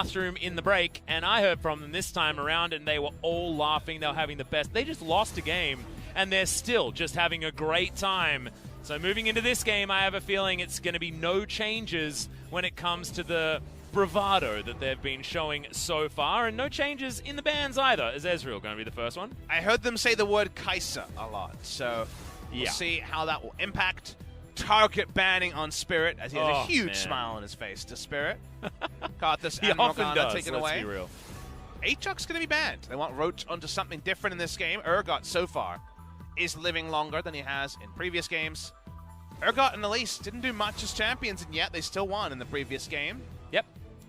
bathroom in the break, and I heard from them this time around, and they were all laughing. They were having the best. They just lost a game, and they're still just having a great time. So moving into this game, I have a feeling it's going to be no changes when it comes to the bravado that they've been showing so far, and no changes in the bans either. Is Ezreal going to be the first one? I heard them say the word Kai'Sa a lot, so we'll Yeah. see how that will impact. Target banning on Spirit, as he has a huge man. smile on his face to Spirit. Karthus He and often Morgana does, taken let's away. be real. Aatrox's going to be banned. They want Roach onto something different in this game. Urgot, so far, is living longer than he has in previous games. Urgot and Elise didn't do much as champions, and yet they still won in the previous game. Yep.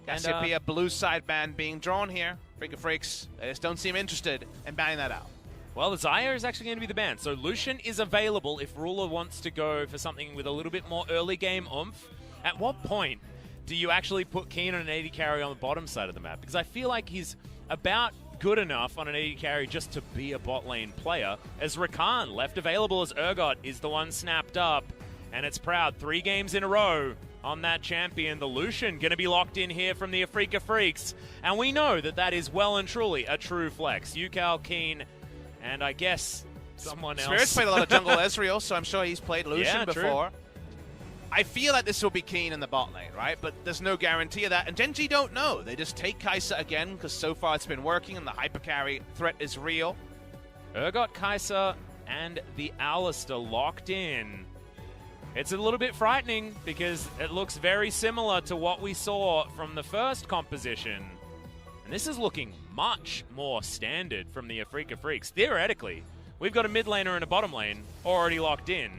Cassiopeia, blue side ban being drawn here. Afreeca Freecs, they just don't seem interested in banning that out. Well, the Xayah is actually going to be the ban. So Lucian is available if Ruler wants to go for something with a little bit more early game oomph. At what point do you actually put Keen on an AD carry on the bottom side of the map? Because I feel like he's about good enough on an AD carry just to be a bot lane player. As Rakan, left available as Urgot, is the one snapped up. And it's proud. 3 games in a row on that champion. The Lucian going to be locked in here from the Afreeca Freecs. And we know that that is well and truly a true flex. Yukal, Keen, and I guess someone else. Spirit's played a lot of jungle Ezreal, so I'm sure he's played Lucian Yeah, before. true. I feel like this will be Keen in the bot lane, right? But there's no guarantee of that. And Gen G don't know. They just take Kai'Sa again, because so far it's been working, and the hypercarry threat is real. Urgot, Kai'Sa, and the Alistair locked in. It's a little bit frightening because it looks very similar to what we saw from the first composition. And this is looking much more standard from the Afreeca Freecs. Theoretically, we've got a mid laner and a bottom lane already locked in.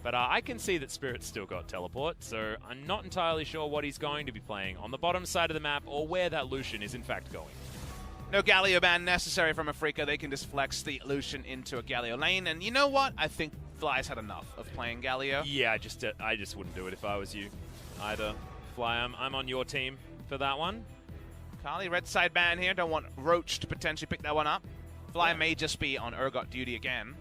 But I can see that Spirit's still got teleport, so I'm not entirely sure what he's going to be playing on the bottom side of the map or where that Lucian is in fact going. No Galio ban necessary from Afreeca. They can just flex the Lucian into a Galio lane. And you know what? I think Fly's had enough of playing Galio. Yeah, I just wouldn't do it if I was you either. Fly, I'm on your team for that one. Kali, red side ban here. Don't want Roach to potentially pick that one up. Fly may just be on Urgot duty again.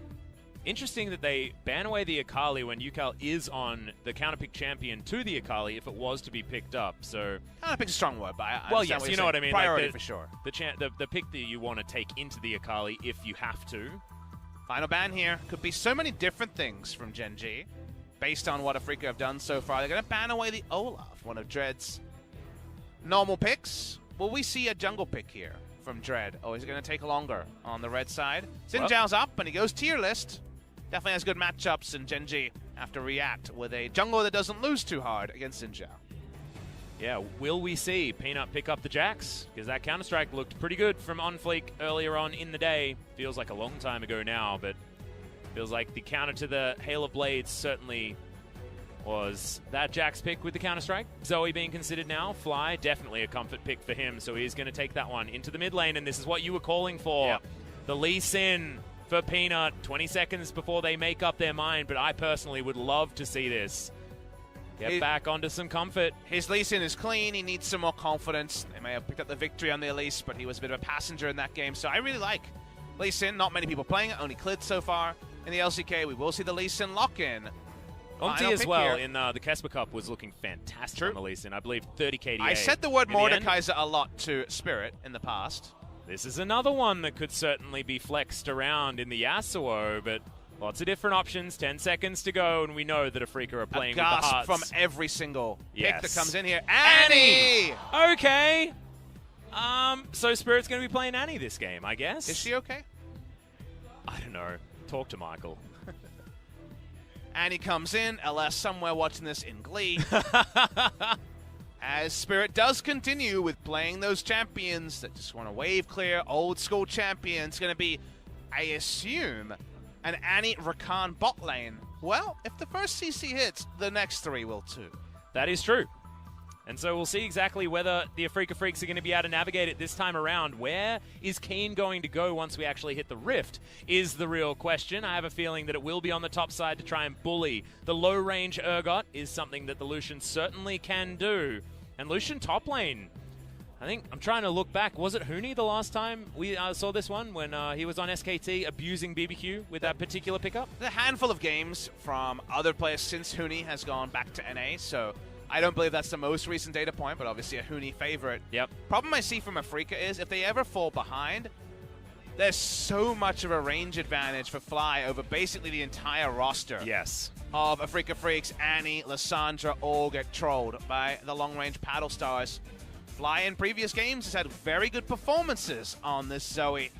Interesting that they ban away the Akali when Yukal is on the counterpick champion to the Akali if it was to be picked up. So Counterpick's a strong word, but I well, understand yes, you're you know saying. what I mean. Priority like for sure. The pick that you want to take into the Akali if you have to. Final ban here. Could be so many different things from Gen G based on what Afreeca have done so far. They're going to ban away the Olaf, one of Dread's normal picks. Will we see a jungle pick here from Dread? Oh, is it going to take longer on the red side? Xin Zhao's up, and he goes tier list. Definitely has good matchups, and Gen G have to react with a jungle that doesn't lose too hard against Xin Zhao. Yeah, will we see Peanut pick up the Jax? Because that Counter-Strike looked pretty good from OnFleek earlier on in the day. Feels like a long time ago now, but feels like the counter to the Hail of Blades certainly was that Jax pick with the Counter-Strike. Zoe being considered now. Fly, definitely a comfort pick for him, so he's going to take that one into the mid lane, and this is what you were calling for. Yep. The Lee Sin for Peanut, 20 seconds before they make up their mind, but I personally would love to see this. Get back onto some comfort. His Lee Sin is clean. He needs some more confidence. They may have picked up the victory on the Elise, but he was a bit of a passenger in that game. So I really like Lee Sin. Not many people playing it. Only Clid so far. In the LCK, we will see the Lee Sin lock-in. Omti as well in the Kesper Cup was looking fantastic on the Lee Sin. I believe 30 KDA. I said the word Mordekaiser a lot to Spirit in the past. This is another one that could certainly be flexed around in the Yasuo, but lots of different options. 10 seconds to go, and we know that Afreeca are playing with the hearts. From every single pick that comes in here. Annie! Okay. So Spirit's going to be playing Annie this game, I guess. Is she okay? I don't know. Talk to Michael. Annie comes in. LS somewhere watching this in glee. As Spirit does continue with playing those champions that just want to wave clear, old school champions. Going to be, I assume, an Annie Rakan bot lane. Well, if the first CC hits, the next 3 will too. That is true. And so we'll see exactly whether the Afreeca Freecs are going to be able to navigate it this time around. Where is Keen going to go once we actually hit the Rift is the real question. I have a feeling that it will be on the top side to try and bully. The low-range Urgot is something that the Lucian certainly can do. And Lucian top lane, I think, I'm trying to look back. Was it Huni the last time we saw this one when he was on SKT abusing BBQ with that particular pickup? A handful of games from other players since Huni has gone back to NA, so I don't believe that's the most recent data point, but obviously a Huni favorite. Yep. Problem I see from Afreeca is if they ever fall behind, there's so much of a range advantage for Fly over basically the entire roster. Yes. Of Afreeca Freecs, Annie, Lissandra all get trolled by the long-range paddle stars. Fly in previous games has had very good performances on this Zoe.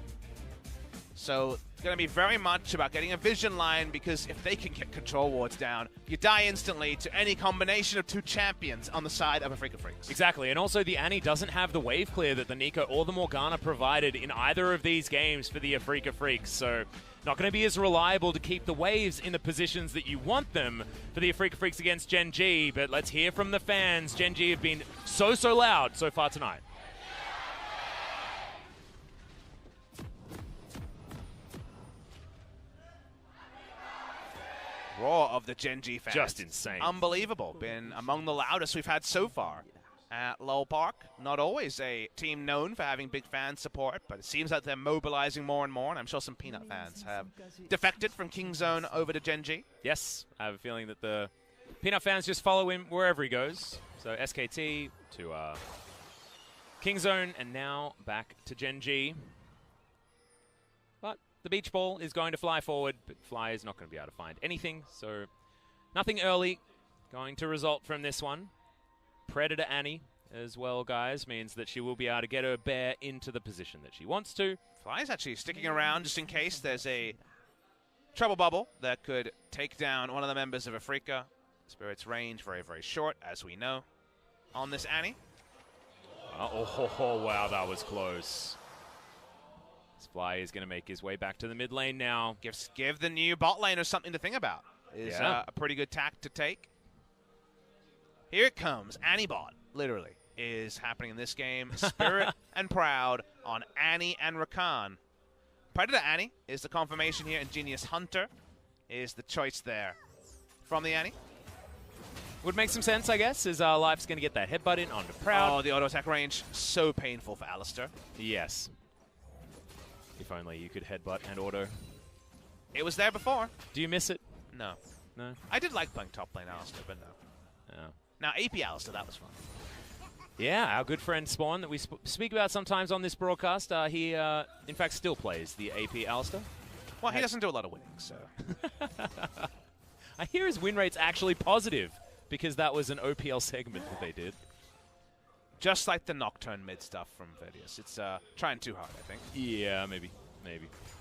So it's going to be very much about getting a vision line, because if they can get control wards down, you die instantly to any combination of two champions on the side of Afreeca Freecs. Exactly, and also the Annie doesn't have the wave clear that the Nico or the Morgana provided in either of these games for the Afreeca Freecs, so not going to be as reliable to keep the waves in the positions that you want them for the Afreeca Freecs against Gen G, but let's hear from the fans. Gen G have been so loud so far tonight. Roar of the Gen G fans. Just insane. Unbelievable. Been among the loudest we've had so far at Lowell Park. Not always a team known for having big fan support, but it seems like they're mobilizing more and more, and I'm sure some Peanut fans have defected from King Zone over to Gen G. Yes, I have a feeling that the Peanut fans just follow him wherever he goes. So SKT to King Zone, and now back to Gen G. But the beach ball is going to fly forward, but Fly is not going to be able to find anything, so nothing early going to result from this one. Predator Annie as well, guys, means that she will be able to get her bear into the position that she wants to. Fly's actually sticking around just in case there's a trouble bubble that could take down one of the members of Afreeca. Spirit's range very, very short, as we know, on this Annie. Oh, wow, that was close. Fly is going to make his way back to the mid lane now. Give the new bot laner something to think about. Is a pretty good tack to take. Here it comes. Annie bot, literally, is happening in this game. Spirit and Proud on Annie and Rakan. Predator Annie is the confirmation here. Ingenious Hunter is the choice there from the Annie. Would make some sense, I guess, as Life's going to get that headbutt in onto Proud. Oh, the auto attack range. So painful for Alistair. Yes. If only you could headbutt and auto. It was there before. Do you miss it? No. No? I did like playing top lane Alistair, but no. Oh. Now, AP Alistair, that was fun. Yeah, our good friend Spawn that we speak about sometimes on this broadcast, he, in fact, still plays the AP Alistair. Well, he doesn't do a lot of winning, so. I hear his win rate's actually positive, because that was an OPL segment that they did. Just like the Nocturne mid stuff from Verdius. It's trying too hard, I think. Yeah, maybe.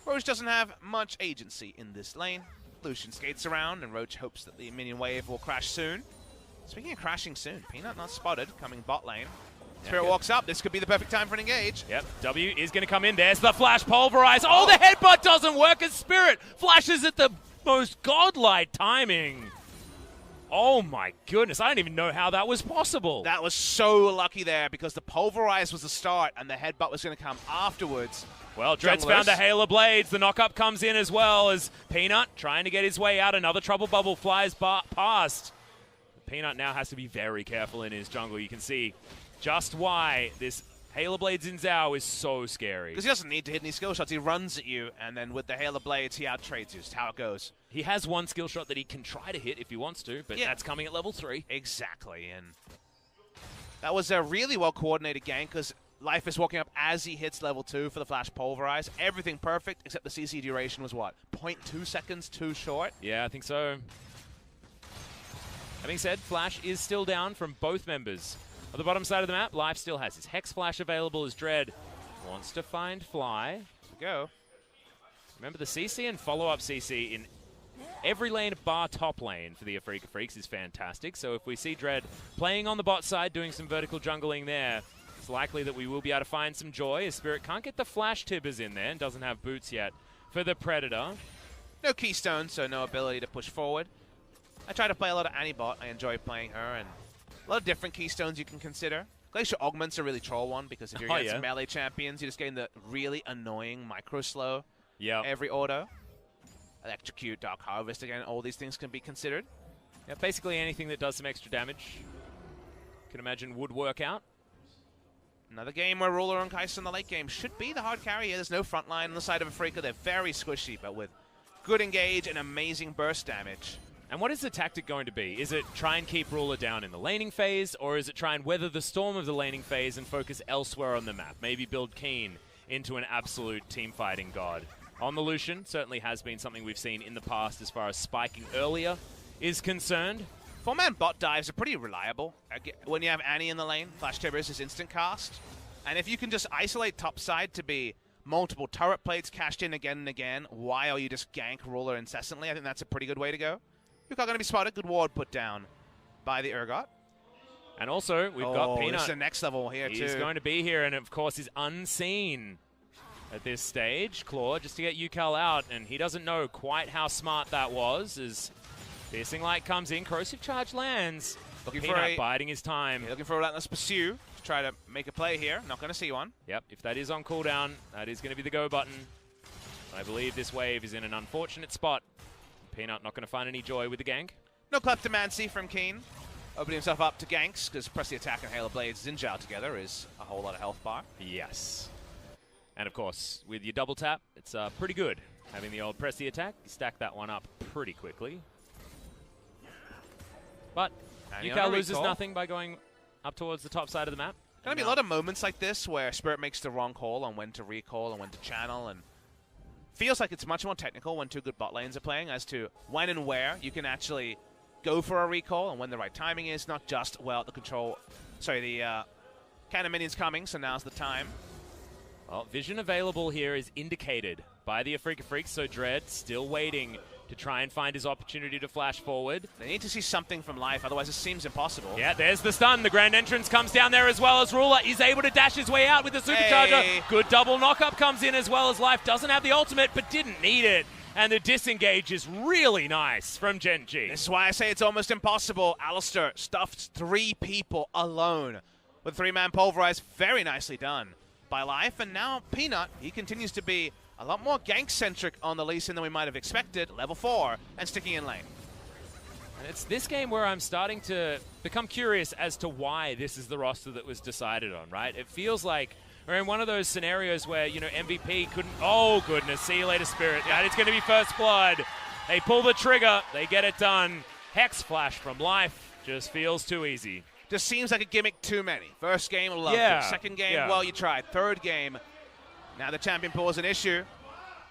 Roach doesn't have much agency in this lane. Lucian skates around, and Roach hopes that the minion wave will crash soon. Speaking of crashing soon, Peanut not spotted, coming bot lane. Spirit walks up. This could be the perfect time for an engage. Yep, W is going to come in. There's the flash pulverize. Oh, the headbutt doesn't work as Spirit flashes at the most godlike timing. Oh my goodness, I don't even know how that was possible. That was so lucky there, because the pulverize was the start and the headbutt was going to come afterwards. Well, Dread's found the Hail of Blades. The knock-up comes in as well as Peanut trying to get his way out. Another trouble bubble flies past. Peanut now has to be very careful in his jungle. You can see just why this Hail of Blades in Zhao is so scary. Because he doesn't need to hit any skill shots. He runs at you, and then with the Hail of Blades, he outtrades you. It's how it goes. He has one skill shot that he can try to hit if he wants to, but that's coming at level 3. Exactly, and that was a really well-coordinated game, because Life is walking up as he hits level 2 for the flash pulverize. Everything perfect, except the CC duration was what? 0.2 seconds too short? Yeah, I think so. Having said, Flash is still down from both members. On the bottom side of the map, Life still has his Hex Flash available as Dread wants to find Fly. Go. Remember, the CC and follow-up CC in every lane bar top lane for the Afreeca Freecs is fantastic. So if we see Dread playing on the bot side, doing some vertical jungling there, it's likely that we will be able to find some joy, as Spirit can't get the Flash Tibbers in there and doesn't have boots yet for the Predator. No Keystone, so no ability to push forward. I try to play a lot of Annie bot. I enjoy playing her, and a lot of different Keystones you can consider. Glacier Augment's a really troll one, because if you're against melee champions, you're just getting the really annoying micro slow every auto. Electrocute, Dark Harvest, again, all these things can be considered. Yeah, basically anything that does some extra damage, can imagine would work out. Another game where Ruler and Kai'Sa in the late game should be the hard carry here. There's no front line on the side of Afreeca. They're very squishy, but with good engage and amazing burst damage. And what is the tactic going to be? Is it try and keep Ruler down in the laning phase, or is it try and weather the storm of the laning phase and focus elsewhere on the map? Maybe build Keen into an absolute team fighting god. On the Lucian, certainly has been something we've seen in the past as far as spiking earlier is concerned. 4-man bot dives are pretty reliable. When you have Annie in the lane, Flash Tibbers is instant cast. And if you can just isolate topside to be multiple turret plates cashed in again and again, while you just gank Ruler incessantly, I think that's a pretty good way to go. Yukal going to be spotted. Good ward put down by the Urgot. And also, we've got Peanut. This is the next level here, He's going to be here, and of course, is unseen at this stage. Claw just to get Yukal out, and he doesn't know quite how smart that was, as Piercing Light comes in, Corrosive Charge lands. Looking Peanut biding his time. Looking for a relentless pursue to try to make a play here. Not going to see one. Yep, if that is on cooldown, that is going to be the go button. I believe this wave is in an unfortunate spot. Peanut not going to find any joy with the gank. No kleptomancy from Keen. Opening himself up to ganks, because press the attack and Hail of Blades Xin together is a whole lot of health bar. Yes. And of course, with your double tap, it's pretty good. Having the old press the attack, you stack that one up pretty quickly. But Yukal loses nothing by going up towards the top side of the map. Going to be a lot of moments like this where Spirit makes the wrong call on when to recall and when to channel, and feels like it's much more technical when two good bot lanes are playing as to when and where you can actually go for a recall and when the right timing is, not just, well, the cannon minion's coming, so now's the time. Well, vision available here is indicated by the Afreeca Freecs, so Dread still waiting to try and find his opportunity to flash forward. They need to see something from Life, otherwise it seems impossible. Yeah, there's the stun. The Grand Entrance comes down there as well as Ruler is able to dash his way out with the Supercharger. Hey. Good double knock-up comes in as well as Life doesn't have the ultimate, but didn't need it. And the disengage is really nice from Gen G. This is why I say it's almost impossible. Alistair stuffed 3 people alone with 3-man pulverize. Very nicely done by Life. And now Peanut, he continues to be a lot more gank-centric on the Lee Sin than we might have expected. Level 4 and sticking in lane. And it's this game where I'm starting to become curious as to why this is the roster that was decided on, right? It feels like we're in one of those scenarios where, you know, MVP couldn't... Oh, goodness. See you later, Spirit. That is going to be first blood. They pull the trigger. They get it done. Hex Flash from Life just feels too easy. Just seems like a gimmick too many. First game, loved it. Second game, well, you tried. Third game, now the champion pool is an issue.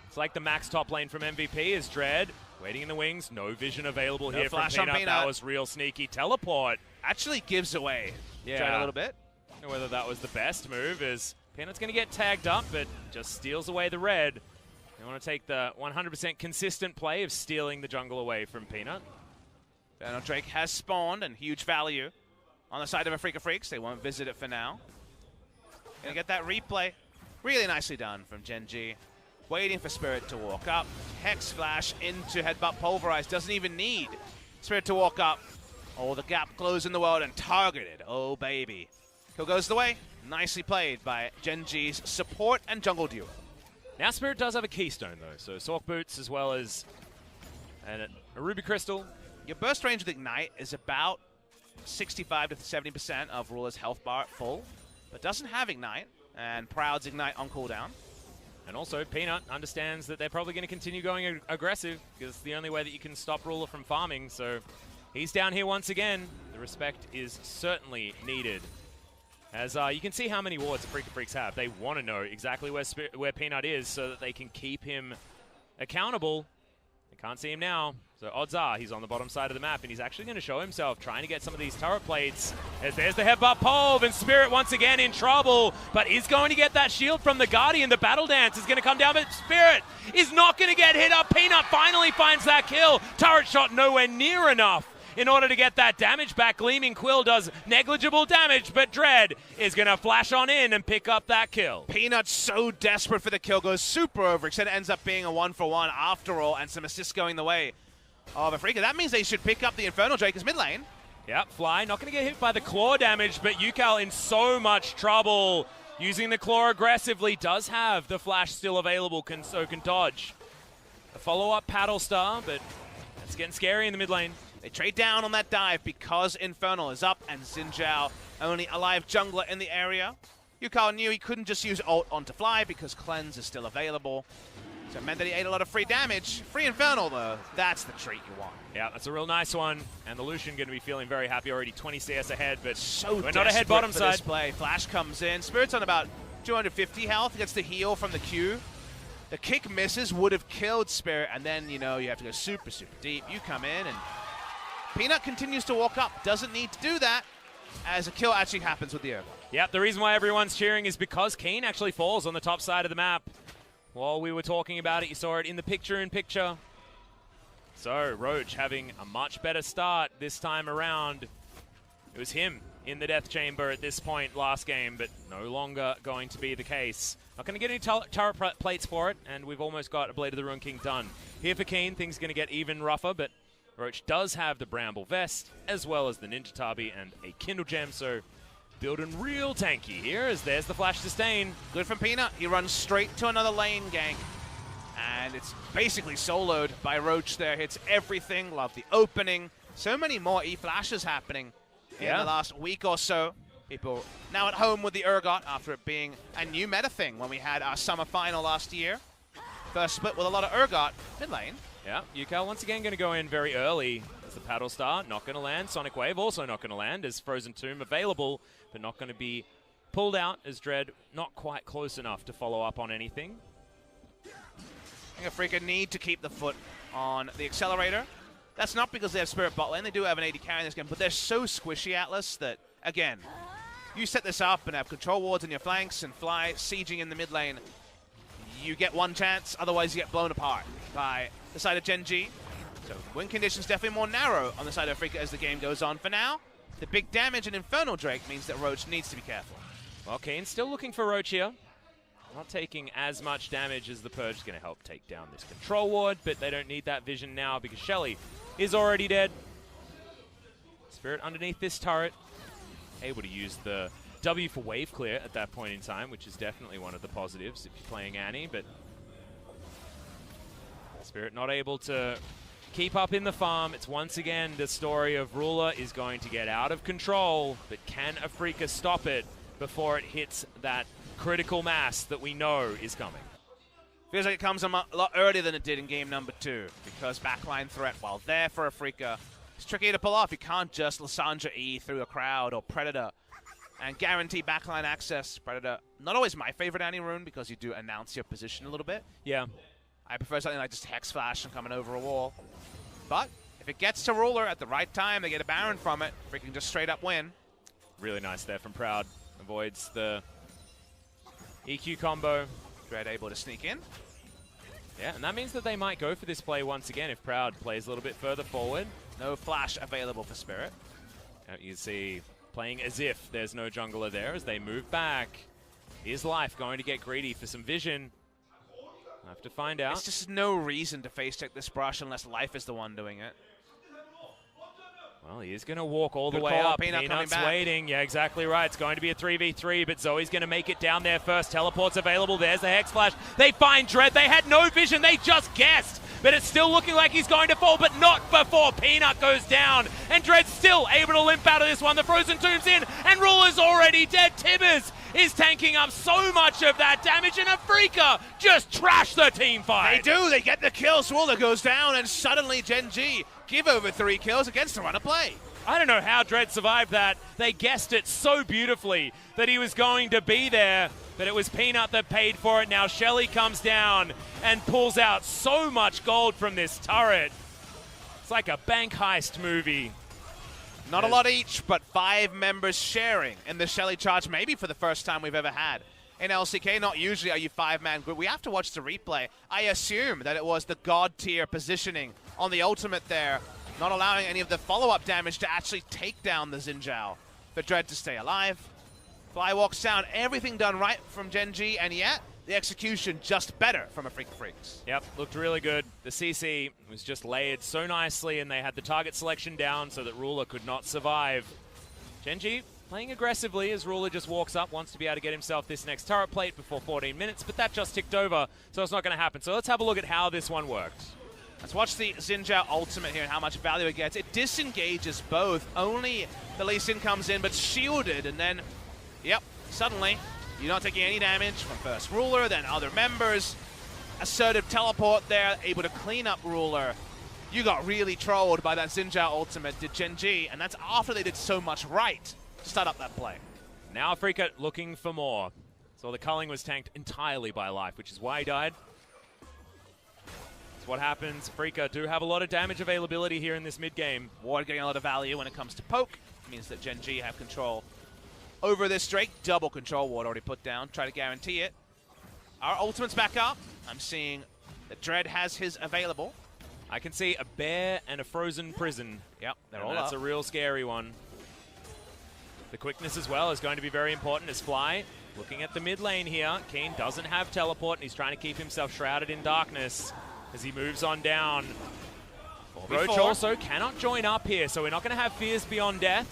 It's like the max top lane from MVP is Dread. Waiting in the wings. No vision available here from flash on Peanut. That was real sneaky. Teleport. Actually gives away Dread a little bit. I don't know whether that was the best move, as Peanut's going to get tagged up, but just steals away the red. They want to take the 100% consistent play of stealing the jungle away from Peanut. Bernard Drake has spawned, and huge value on the side of Afreeca Freecs. They won't visit it for now. Gonna get that replay. Really nicely done from Gen G. Waiting for Spirit to walk up. Hex Flash into Headbutt Pulverize. Doesn't even need Spirit to walk up. Oh, the gap closed in the world and targeted. Oh, baby. Kill goes the way. Nicely played by Gen G's support and jungle duo. Now Spirit does have a keystone, though. So Sork Boots as well as a Ruby Crystal. Your burst range with Ignite is about 65 to 70% of Ruler's health bar at full, but doesn't have Ignite, and Proud's Ignite on cooldown. And also, Peanut understands that they're probably going to continue going aggressive, because it's the only way that you can stop Ruler from farming, so he's down here once again. The respect is certainly needed. As you can see how many wards Afreeca Freecs have. They want to know exactly where Peanut is so that they can keep him accountable. They can't see him now. So odds are he's on the bottom side of the map, and he's actually going to show himself trying to get some of these turret plates. As there's the headbutt Pulv, and Spirit once again in trouble, but is going to get that shield from the Guardian. The Battle Dance is going to come down, but Spirit is not going to get hit up. Peanut finally finds that kill. Turret shot nowhere near enough in order to get that damage back. Gleaming Quill does negligible damage, but Dread is going to flash on in and pick up that kill. Peanut so desperate for the kill, goes super overextended, ends up being a 1-for-1 after all, and some assists going the way of Afreeca. That means they should pick up the Infernal Drake as mid lane. Yep, Fly not going to get hit by the claw damage, but Yukal in so much trouble. Using the claw aggressively, does have the flash still available, so can dodge. A follow-up Paddle Star, but that's getting scary in the mid lane. They trade down on that dive because Infernal is up and Xin only a live jungler in the area. Yukal knew he couldn't just use ult onto Fly because Cleanse is still available. So it meant that he ate a lot of free damage. Free Infernal, though, that's the treat you want. Yeah, that's a real nice one. And the Lucian going to be feeling very happy already. 20 CS ahead, but So we're not ahead bottom side. Play. Flash comes in. Spirit's on about 250 health. Gets the heal from the Q. The kick misses, would have killed Spirit, and then, you know, you have to go super, super deep. You come in, and Peanut continues to walk up. Doesn't need to do that, as a kill actually happens with the Urgot. Yep, the reason why everyone's cheering is because Keen actually falls on the top side of the map. While we were talking about it, you saw it in the picture-in-picture. So, Roach having a much better start this time around. It was him in the death chamber at this point last game, but no longer going to be the case. Not going to get any turret plates for it, and we've almost got a Blade of the Ruined King done. Here for Keen, things going to get even rougher, but Roach does have the Bramble Vest, as well as the Ninja Tabi and a Kindle Gem, so building real tanky here as there's the Flash Sustain. Good from Peanut. He runs straight to another lane gank. And it's basically soloed by Roach there. Hits everything. Love the opening. So many more E-flashes happening in the last week or so. People now at home with the Urgot after it being a new meta thing when we had our summer final last year. First split with a lot of Urgot mid lane. Yeah, Yukal once again going to go in very early as the Paddle Star. Not going to land. Sonic Wave also not going to land as Frozen Tomb available, but not going to be pulled out as Dread not quite close enough to follow up on anything. I think Afreeca need to keep the foot on the accelerator. That's not because they have Spirit bot lane. They do have an AD carry in this game, but they're so squishy, Atlas, that, again, you set this up and have control wards in your flanks and fly sieging in the mid lane. You get one chance, otherwise you get blown apart by the side of Gen G. So win conditions definitely more narrow on the side of Afreeca as the game goes on. For now, the big damage in Infernal Drake means that Roach needs to be careful. Well, Kane's still looking for Roach here. Not taking as much damage as the Purge is going to help take down this control ward, but they don't need that vision now because Shelly is already dead. Spirit underneath this turret, able to use the W for wave clear at that point in time, which is definitely one of the positives if you're playing Annie, but Spirit not able to keep up in the farm. It's once again the story of Ruler is going to get out of control, but can Afreeca stop it before it hits that critical mass that we know is coming? Feels like it comes a lot earlier than it did in game number 2 because backline threat, while there for Afreeca, it's tricky to pull off. You can't just Lysandra E through a crowd or Predator and guarantee backline access. Predator, not always my favorite Annie rune because you do announce your position a little bit. Yeah. I prefer something like just Hex Flash and coming over a wall. But if it gets to Ruler at the right time, they get a Baron from it, freaking just straight up win. Really nice there from Proud. Avoids the EQ combo. Dread able to sneak in. Yeah, and that means that they might go for this play once again if Proud plays a little bit further forward. No flash available for Spirit. You can see playing as if there's no jungler there as they move back. Is Life going to get greedy for some vision? I'll have to find out. It's just no reason to face check this brush unless Life is the one doing it. Well, he is going to walk all the Good way call, up. Peanut Peanut's coming back. waiting. Yeah, exactly right. It's going to be a 3v3, but Zoe's going to make it down there first. Teleport's available. There's the Hex Flash. They find Dread. They had no vision. They just guessed. But it's still looking like he's going to fall, but not before Peanut goes down. And Dread's still able to limp out of this one. The Frozen Tomb's in, and Ruler's already dead. Tibbers is tanking up so much of that damage, and Afreeca just trashed the team fight. They do. They get the kills. Ruler goes down, and suddenly Gen G give over 3 kills against the run of play. I don't know how Dread survived that. They guessed it so beautifully that he was going to be there, but it was Peanut that paid for it. Now Shelly comes down and pulls out so much gold from this turret. It's like a bank heist movie. Not a lot each, but 5 members sharing in the Shelly charge, maybe for the first time we've ever had. In LCK, not usually are you 5-man group. We have to watch the replay. I assume that it was the god tier positioning on the ultimate there, not allowing any of the follow-up damage to actually take down the Xin Zhao. For Dread to stay alive. Fly walks down, everything done right from Gen G, and yet the execution just better from Afreeca Freecs. Yep, looked really good. The CC was just layered so nicely, and they had the target selection down so that Ruler could not survive. Gen G playing aggressively as Ruler just walks up, wants to be able to get himself this next turret plate before 14 minutes, but that just ticked over, so it's not going to happen. So let's have a look at how this one worked. Let's watch the Xin Zhao ultimate here and how much value it gets. It disengages both. Only the Lee Sin comes in, but shielded, and then, yep, suddenly, you're not taking any damage from first Ruler, then other members. assertive teleport there, able to clean up Ruler. You got really trolled by that Xin Zhao ultimate, did Gen G, and that's after they did so much right to start up that play. Now Afreeca looking for more. So the culling was tanked entirely by Life, which is why he died. That's what happens. Afreeca do have a lot of damage availability here in this mid-game. Ward getting a lot of value when it comes to poke. Means that Gen G have control over this Drake. Double control ward already put down. Try to guarantee it. Our ultimate's back up. I'm seeing that Dread has his available. I can see a bear and a frozen prison. Yep, they're and all that's up. a real scary one. The quickness as well is going to be very important as Fly looking at the mid lane here. Keen doesn't have teleport and he's trying to keep himself shrouded in darkness as he moves on down. Roach also cannot join up here, so we're not going to have fears beyond death.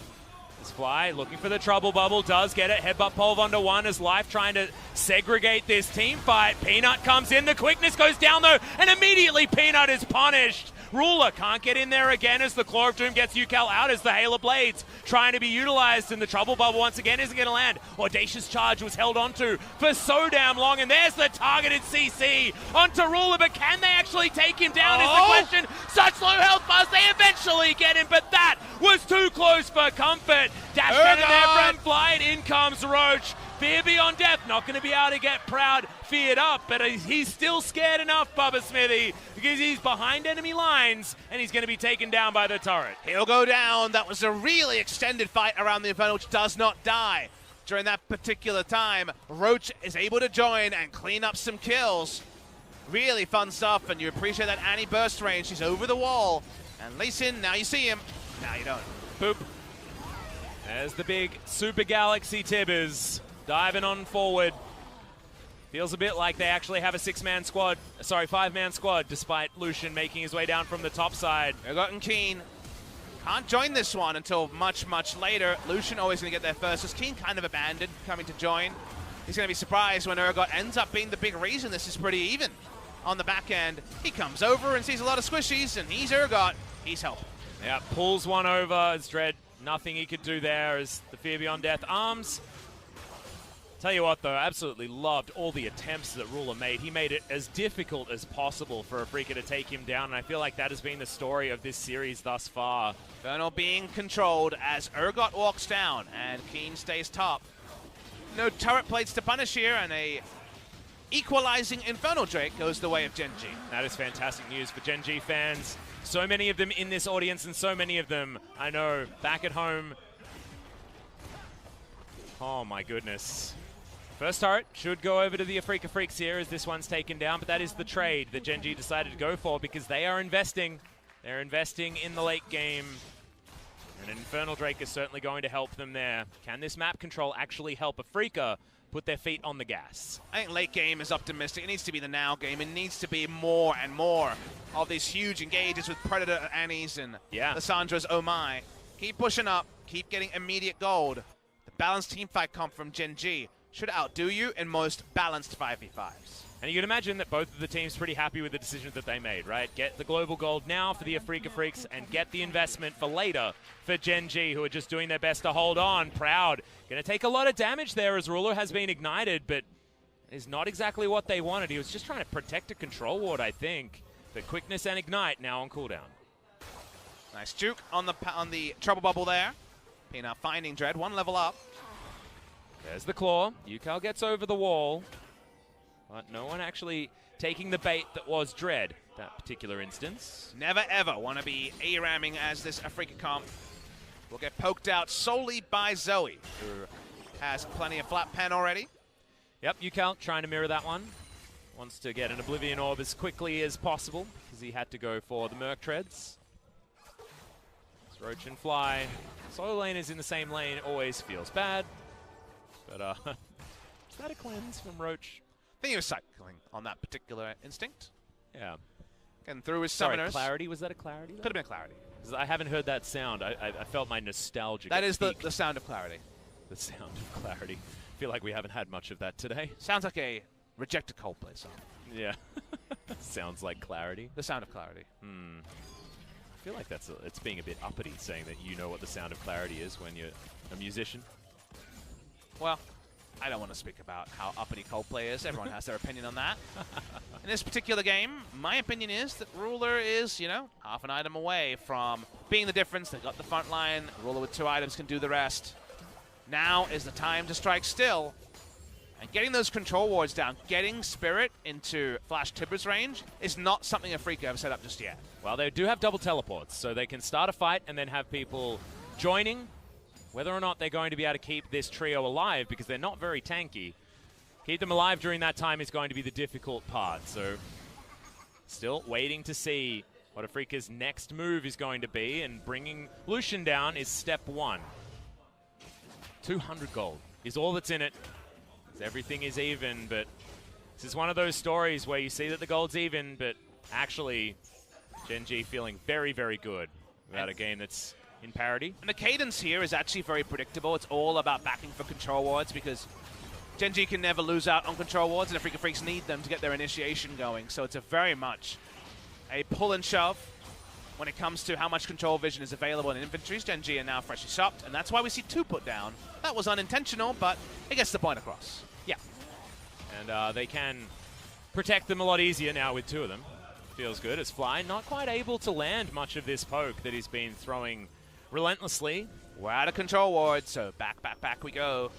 As Fly looking for the trouble bubble, does get it. Headbutt pole under one as Life trying to segregate this team fight. Peanut comes in, the quickness goes down though, and immediately Peanut is punished. Ruler can't get in there again as the Claw of Doom gets UCal out as the Hail of Blades trying to be utilized, and the trouble bubble once again isn't going to land. Audacious Charge was held onto for so damn long, and there's the targeted CC onto Ruler, but can they actually take him down is the question. Such low health bars, they eventually get him, but that was too close for comfort. Dash cannon there from Fly, in comes Roach. Fear beyond death, not going to be able to get Proud feared up, but he's still scared enough, Bubba Smithy, because he's behind enemy lines, and he's going to be taken down by the turret. He'll go down. That was a really extended fight around the Infernal, which does not die. During that particular time, Roach is able to join and clean up some kills. Really fun stuff, and you appreciate that Annie burst range. She's over the wall, and Lee Sin, now you see him, now you don't. Boop. There's the big Super Galaxy Tibbers diving on forward. Feels a bit like they actually have a five-man squad, despite Lucian making his way down from the top side. Urgot Keen can't join this one until much, much later. Lucian always going to get there first, as Keen kind of abandoned, coming to join. He's going to be surprised when Urgot ends up being the big reason this is pretty even. On the back end, he comes over and sees a lot of squishies, and he's Urgot. He's helping. Yeah, pulls one over as Dread. Nothing he could do there as the Fear Beyond Death arms. Tell you what, though, absolutely loved all the attempts that Ruler made. He made it as difficult as possible for Afreeca to take him down, and I feel like that has been the story of this series thus far. Infernal being controlled as Urgot walks down, and Keen stays top. No turret plates to punish here, and a equalizing Infernal Drake goes the way of Gen G. That is fantastic news for Gen G fans. So many of them in this audience, and so many of them, I know, back at home. Oh my goodness. First turret should go over to the Afreeca Freecs here as this one's taken down, but that is the trade that Gen G decided to go for because they are investing. They're investing in the late game. And an Infernal Drake is certainly going to help them there. Can this map control actually help Afreeca put their feet on the gas? I think late game is optimistic. It needs to be the now game. It needs to be more and more of these huge engages with Predator Annies and Lysandras Oh My. Keep pushing up. Keep getting immediate gold. The balanced teamfight comp from Gen G should outdo you in most balanced 5v5s. And you can imagine that both of the teams pretty happy with the decision that they made, right? Get the global gold now for the Afreeca Freecs and get the investment for later for Gen G, who are just doing their best to hold on. Proud. Going to take a lot of damage there as Ruler has been ignited, but is not exactly what they wanted. He was just trying to protect a control ward, I think. But quickness and ignite now on cooldown. Nice juke on the trouble bubble there. Peanut finding Dread, one level up. There's the claw. UCal gets over the wall. But no one actually taking the bait that was Dread that particular instance. Never ever want to be A-ramming as this Afreeca comp will get poked out solely by Zoe, who has plenty of flat pen already. Yep, UCal trying to mirror that one. Wants to get an Oblivion Orb as quickly as possible because he had to go for the Merc Treads. It's Roach and Fly. Solo lane is in the same lane, always feels bad. But, is that a cleanse from Roach? I think he was cycling on that particular instinct. Yeah. And through his Sorry, summoners. Clarity? Was that a Clarity? Could have been a Clarity. I haven't heard that sound. I felt my nostalgia. That is the sound of Clarity. The sound of Clarity. I feel like we haven't had much of that today. Sounds like a rejected Coldplay song. Yeah. Sounds like Clarity. The sound of Clarity. I feel like it's being a bit uppity saying that you know what the sound of clarity is when you're a musician. Well, I don't want to speak about how uppity Coldplay is. Everyone has their opinion on that. In this particular game, my opinion is that Ruler is, you know, half an item away from being the difference. They've got the front line. Ruler with 2 items can do the rest. Now is the time to strike still. And getting those control wards down, getting Spirit into Flash Tibbers range is not something Afreeca have set up just yet. Well, they do have double teleports, so they can start a fight and then have people joining. Whether or not they're going to be able to keep this trio alive, because they're not very tanky, keep them alive during that time is going to be the difficult part. So still waiting to see what Afreeca's next move is going to be, and bringing Lucian down is step 1. 200 gold is all that's in it. Everything is even, but this is one of those stories where you see that the gold's even, but actually Gen G feeling very, very good about a game that's in parity. And the cadence here is actually very predictable. It's all about backing for control wards, because Gen G can never lose out on control wards, and Afreeca Freecs need them to get their initiation going. So it's a very much a pull and shove when it comes to how much control vision is available in inventories. Gen G are now freshly shopped, and that's why we see 2 put down. That was unintentional, but it gets the point across. Yeah. And they can protect them a lot easier now with 2 of them. Feels good as Fly not quite able to land much of this poke that he's been throwing relentlessly. We're out of control ward, so back we go.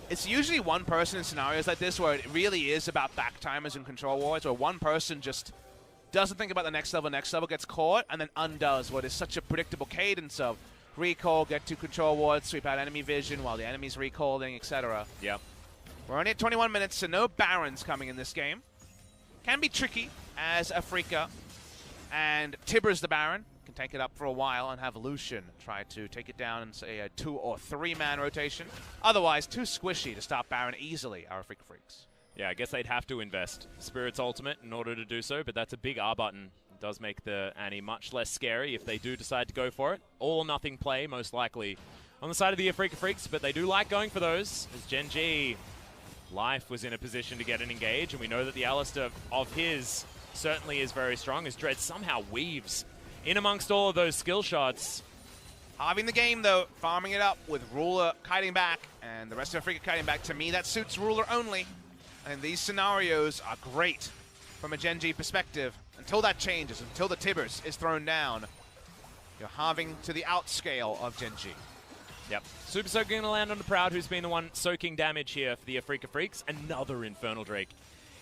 It's usually one person in scenarios like this where it really is about back timers and control wards, where one person just doesn't think about the next level, gets caught, and then undoes what is such a predictable cadence of recall, get 2 control wards, sweep out enemy vision while the enemy's recalling, etc. Yep. We're only at 21 minutes, so no Barons coming in this game. Can be tricky as Afreeca and Tibbers the Baron can take it up for a while and have Lucian try to take it down in, say, a 2 or 3 man rotation. Otherwise, too squishy to stop Baron easily, our Afreeca Freecs. Yeah, I guess they'd have to invest Spirit's ultimate in order to do so, but that's a big R button. It does make the Annie much less scary if they do decide to go for it. All or nothing play, most likely, on the side of the Afreeca Freecs, but they do like going for those, as Gen G Life was in a position to get an engage, and we know that the Alistair of his certainly is very strong, as Dread somehow weaves in amongst all of those skill shots. Halving the game, though, farming it up with Ruler kiting back, and the rest of Afreeca kiting back. To me, that suits Ruler only. And these scenarios are great from a Gen G perspective. Until that changes, until the Tibbers is thrown down, you're halving to the outscale of Gen G. Yep. Super Soak going to land on the Proud, who's been the one soaking damage here for the Afreeca Freecs. Another Infernal Drake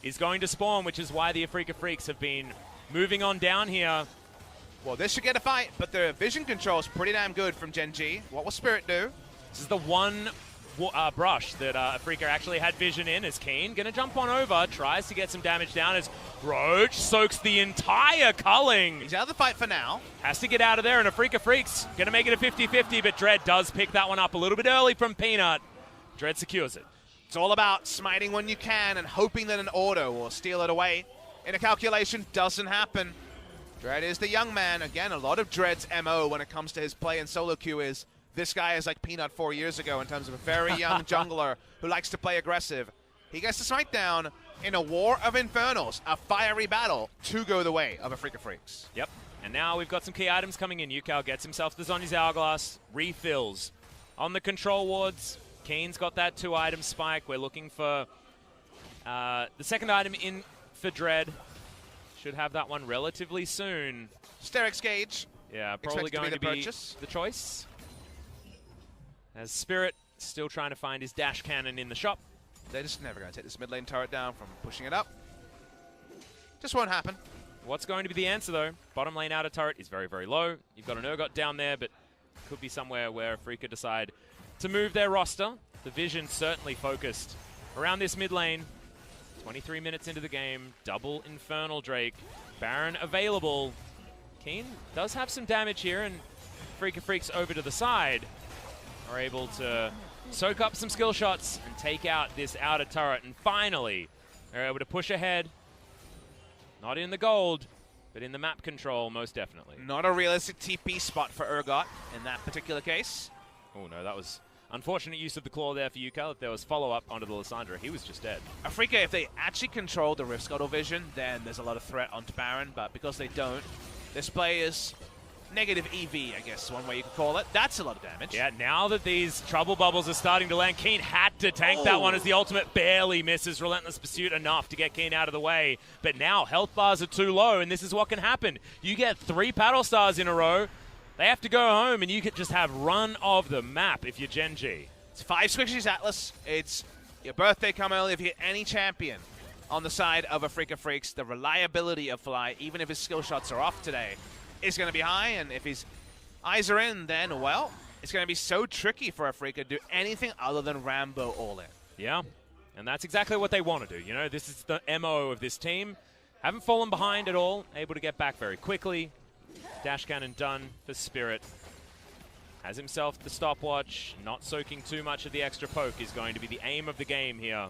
is going to spawn, which is why the Afreeca Freecs have been moving on down here. Well, this should get a fight, but the vision control is pretty damn good from Gen G. What will Spirit do? This is the one brush that Afreeca actually had vision in, as Keen going to jump on over, tries to get some damage down as Roach soaks the entire culling. He's out of the fight for now. Has to get out of there, and Afreeca Freecs going to make it a 50-50, but Dread does pick that one up a little bit early from Peanut. Dread secures it. It's all about smiting when you can and hoping that an auto will steal it away. In a calculation, doesn't happen. Dread is the young man. Again, a lot of Dread's MO when it comes to his play in solo queue is this guy is like Peanut 4 years ago in terms of a very young jungler who likes to play aggressive. He gets the smite down in a war of infernals, a fiery battle to go the way of Afreeca Freecs. Yep. And now we've got some key items coming in. Yukao gets himself the Zhonya's Hourglass, refills on the control wards. Keen's got that 2-item spike. We're looking for the second item in for Dread. Should have that one relatively soon. Sterix Gauge. Yeah, probably going to be the choice. As Spirit still trying to find his dash cannon in the shop. They're just never going to take this mid lane turret down from pushing it up. Just won't happen. What's going to be the answer, though? Bottom lane outer turret is very, very low. You've got an Urgot down there, but could be somewhere where Afreeca decide to move their roster. The vision certainly focused around this mid lane. 23 minutes into the game, double Infernal Drake. Baron available. Keen does have some damage here, and Afreeca Freecs over to the side are able to soak up some skill shots and take out this outer turret. And finally, they're able to push ahead. Not in the gold, but in the map control, most definitely. Not a realistic TP spot for Urgot in that particular case. Oh no, that was unfortunate use of the claw there for Yukao. If there was follow-up onto the Lysandra, he was just dead. Afreeca, if they actually control the Rift Scuttle vision, then there's a lot of threat onto Baron, but because they don't, this play is negative EV, I guess, one way you could call it. That's a lot of damage. Yeah, now that these trouble bubbles are starting to land, Keen had to tank that one as the ultimate barely misses Relentless Pursuit enough to get Keen out of the way. But now health bars are too low, and this is what can happen. You get 3 Paddle Stars in a row, they have to go home, and you could just have run of the map if you're Gen G. It's 5 Squishies Atlas. It's your birthday come early if you hit any champion. On the side of Afreeca Freecs, the reliability of Fly, even if his skill shots are off today, is going to be high, and if his eyes are in, then, well, it's going to be so tricky for Afreeca to do anything other than Rambo all in. Yeah, and that's exactly what they want to do. You know, this is the MO of this team. Haven't fallen behind at all, able to get back very quickly. Dash cannon done for Spirit. Has himself the stopwatch, not soaking too much of the extra poke is going to be the aim of the game here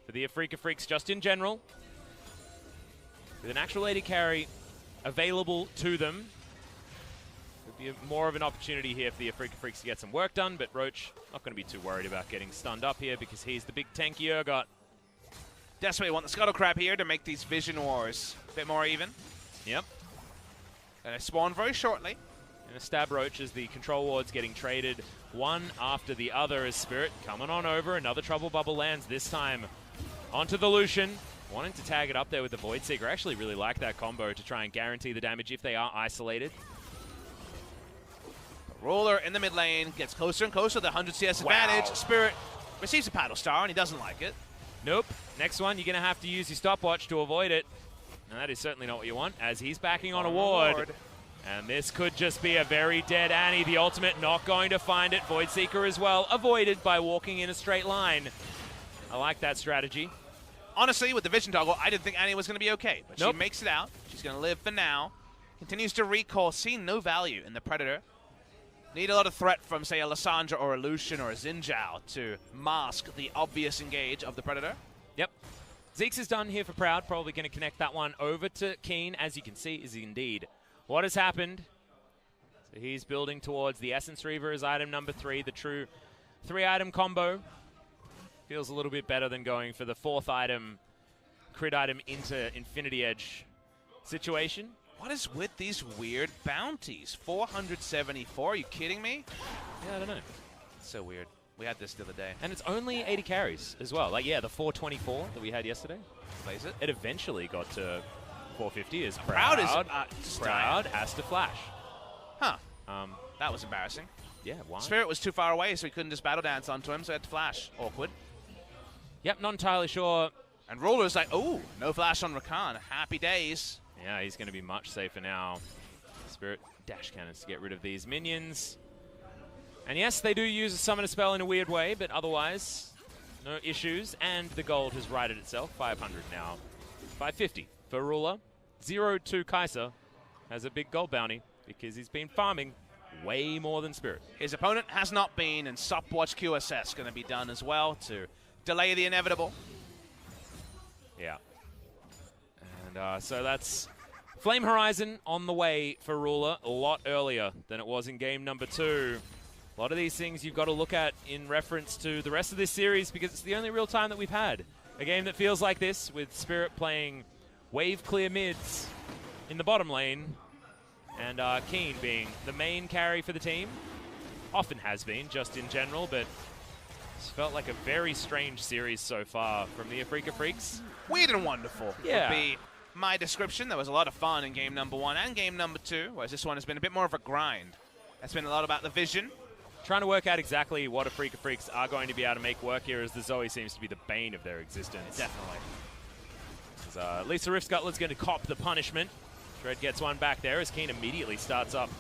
for the Afreeca Freecs just in general. With an actual AD carry available to them. Would be more of an opportunity here for the Afreeca Freecs to get some work done, but Roach not going to be too worried about getting stunned up here because he's the big tanky Urgot. Desperately want the Scuttle Crab here to make these Vision Wars a bit more even. Yep. Gonna spawn very shortly. And a stab Roach as the control wards getting traded one after the other as Spirit coming on over. Another trouble bubble lands, this time onto the Lucian. Wanting to tag it up there with the Void Seeker. I actually really like that combo to try and guarantee the damage if they are isolated. Roller in the mid lane, gets closer and closer to the 100 CS advantage. Spirit receives a Paddle Star, and he doesn't like it. Nope. Next one, you're going to have to use your stopwatch to avoid it. And that is certainly not what you want, as he's backing on a ward. And this could just be a very dead Annie. The ultimate not going to find it. Void Seeker as well, avoided by walking in a straight line. I like that strategy. Honestly, with the Vision toggle, I didn't think Annie was going to be okay. But nope. She makes it out. She's going to live for now. Continues to recall, seeing no value in the Predator. Need a lot of threat from, say, a Lissandra or a Lucian or a Xin Zhao to mask the obvious engage of the Predator. Yep. Zeeks is done here for Proud. Probably going to connect that one over to Keen. As you can see, is indeed what has happened. So he's building towards the Essence Reaver as item number 3, the true 3-item combo. Feels a little bit better than going for the 4th item, crit item into Infinity Edge situation. What is with these weird bounties? 474, are you kidding me? Yeah, I don't know. It's so weird. We had this the other day. And it's only 80 carries as well. Like, yeah, the 424 that we had yesterday. Plays it. It eventually got to 450 as Proud has to flash. Huh. That was embarrassing. Yeah, why? Spirit was too far away, so he couldn't just battle dance onto him, so he had to flash. Awkward. Yep, not entirely sure. And Roller's like, oh, no flash on Rakan. Happy days. Yeah, he's going to be much safer now. Spirit dash cannons to get rid of these minions. And yes, they do use a summoner spell in a weird way, but otherwise, no issues. And the gold has righted itself. 500 now. 550 for Ruler. 0-2 Kaiser has a big gold bounty because he's been farming way more than Spirit. His opponent has not been, and stopwatch QSS going to be done as well to delay the inevitable. Yeah. And so that's Flame Horizon on the way for Ruler a lot earlier than it was in game number 2. A lot of these things you've got to look at in reference to the rest of this series because it's the only real time that we've had a game that feels like this, with Spirit playing wave clear mids in the bottom lane and Keen being the main carry for the team. Often has been, just in general, but it's felt like a very strange series so far from the Afreeca Freecs. Weird and wonderful would be my description. There was a lot of fun in game number 1 and game number 2, whereas this one has been a bit more of a grind. It's been a lot about the vision. Trying to work out exactly what Afreeca Freecs are going to be able to make work here, as the Zoe seems to be the bane of their existence. Definitely. Lisa Riftguttler's going to cop the punishment. Dread gets one back there as Keen immediately starts up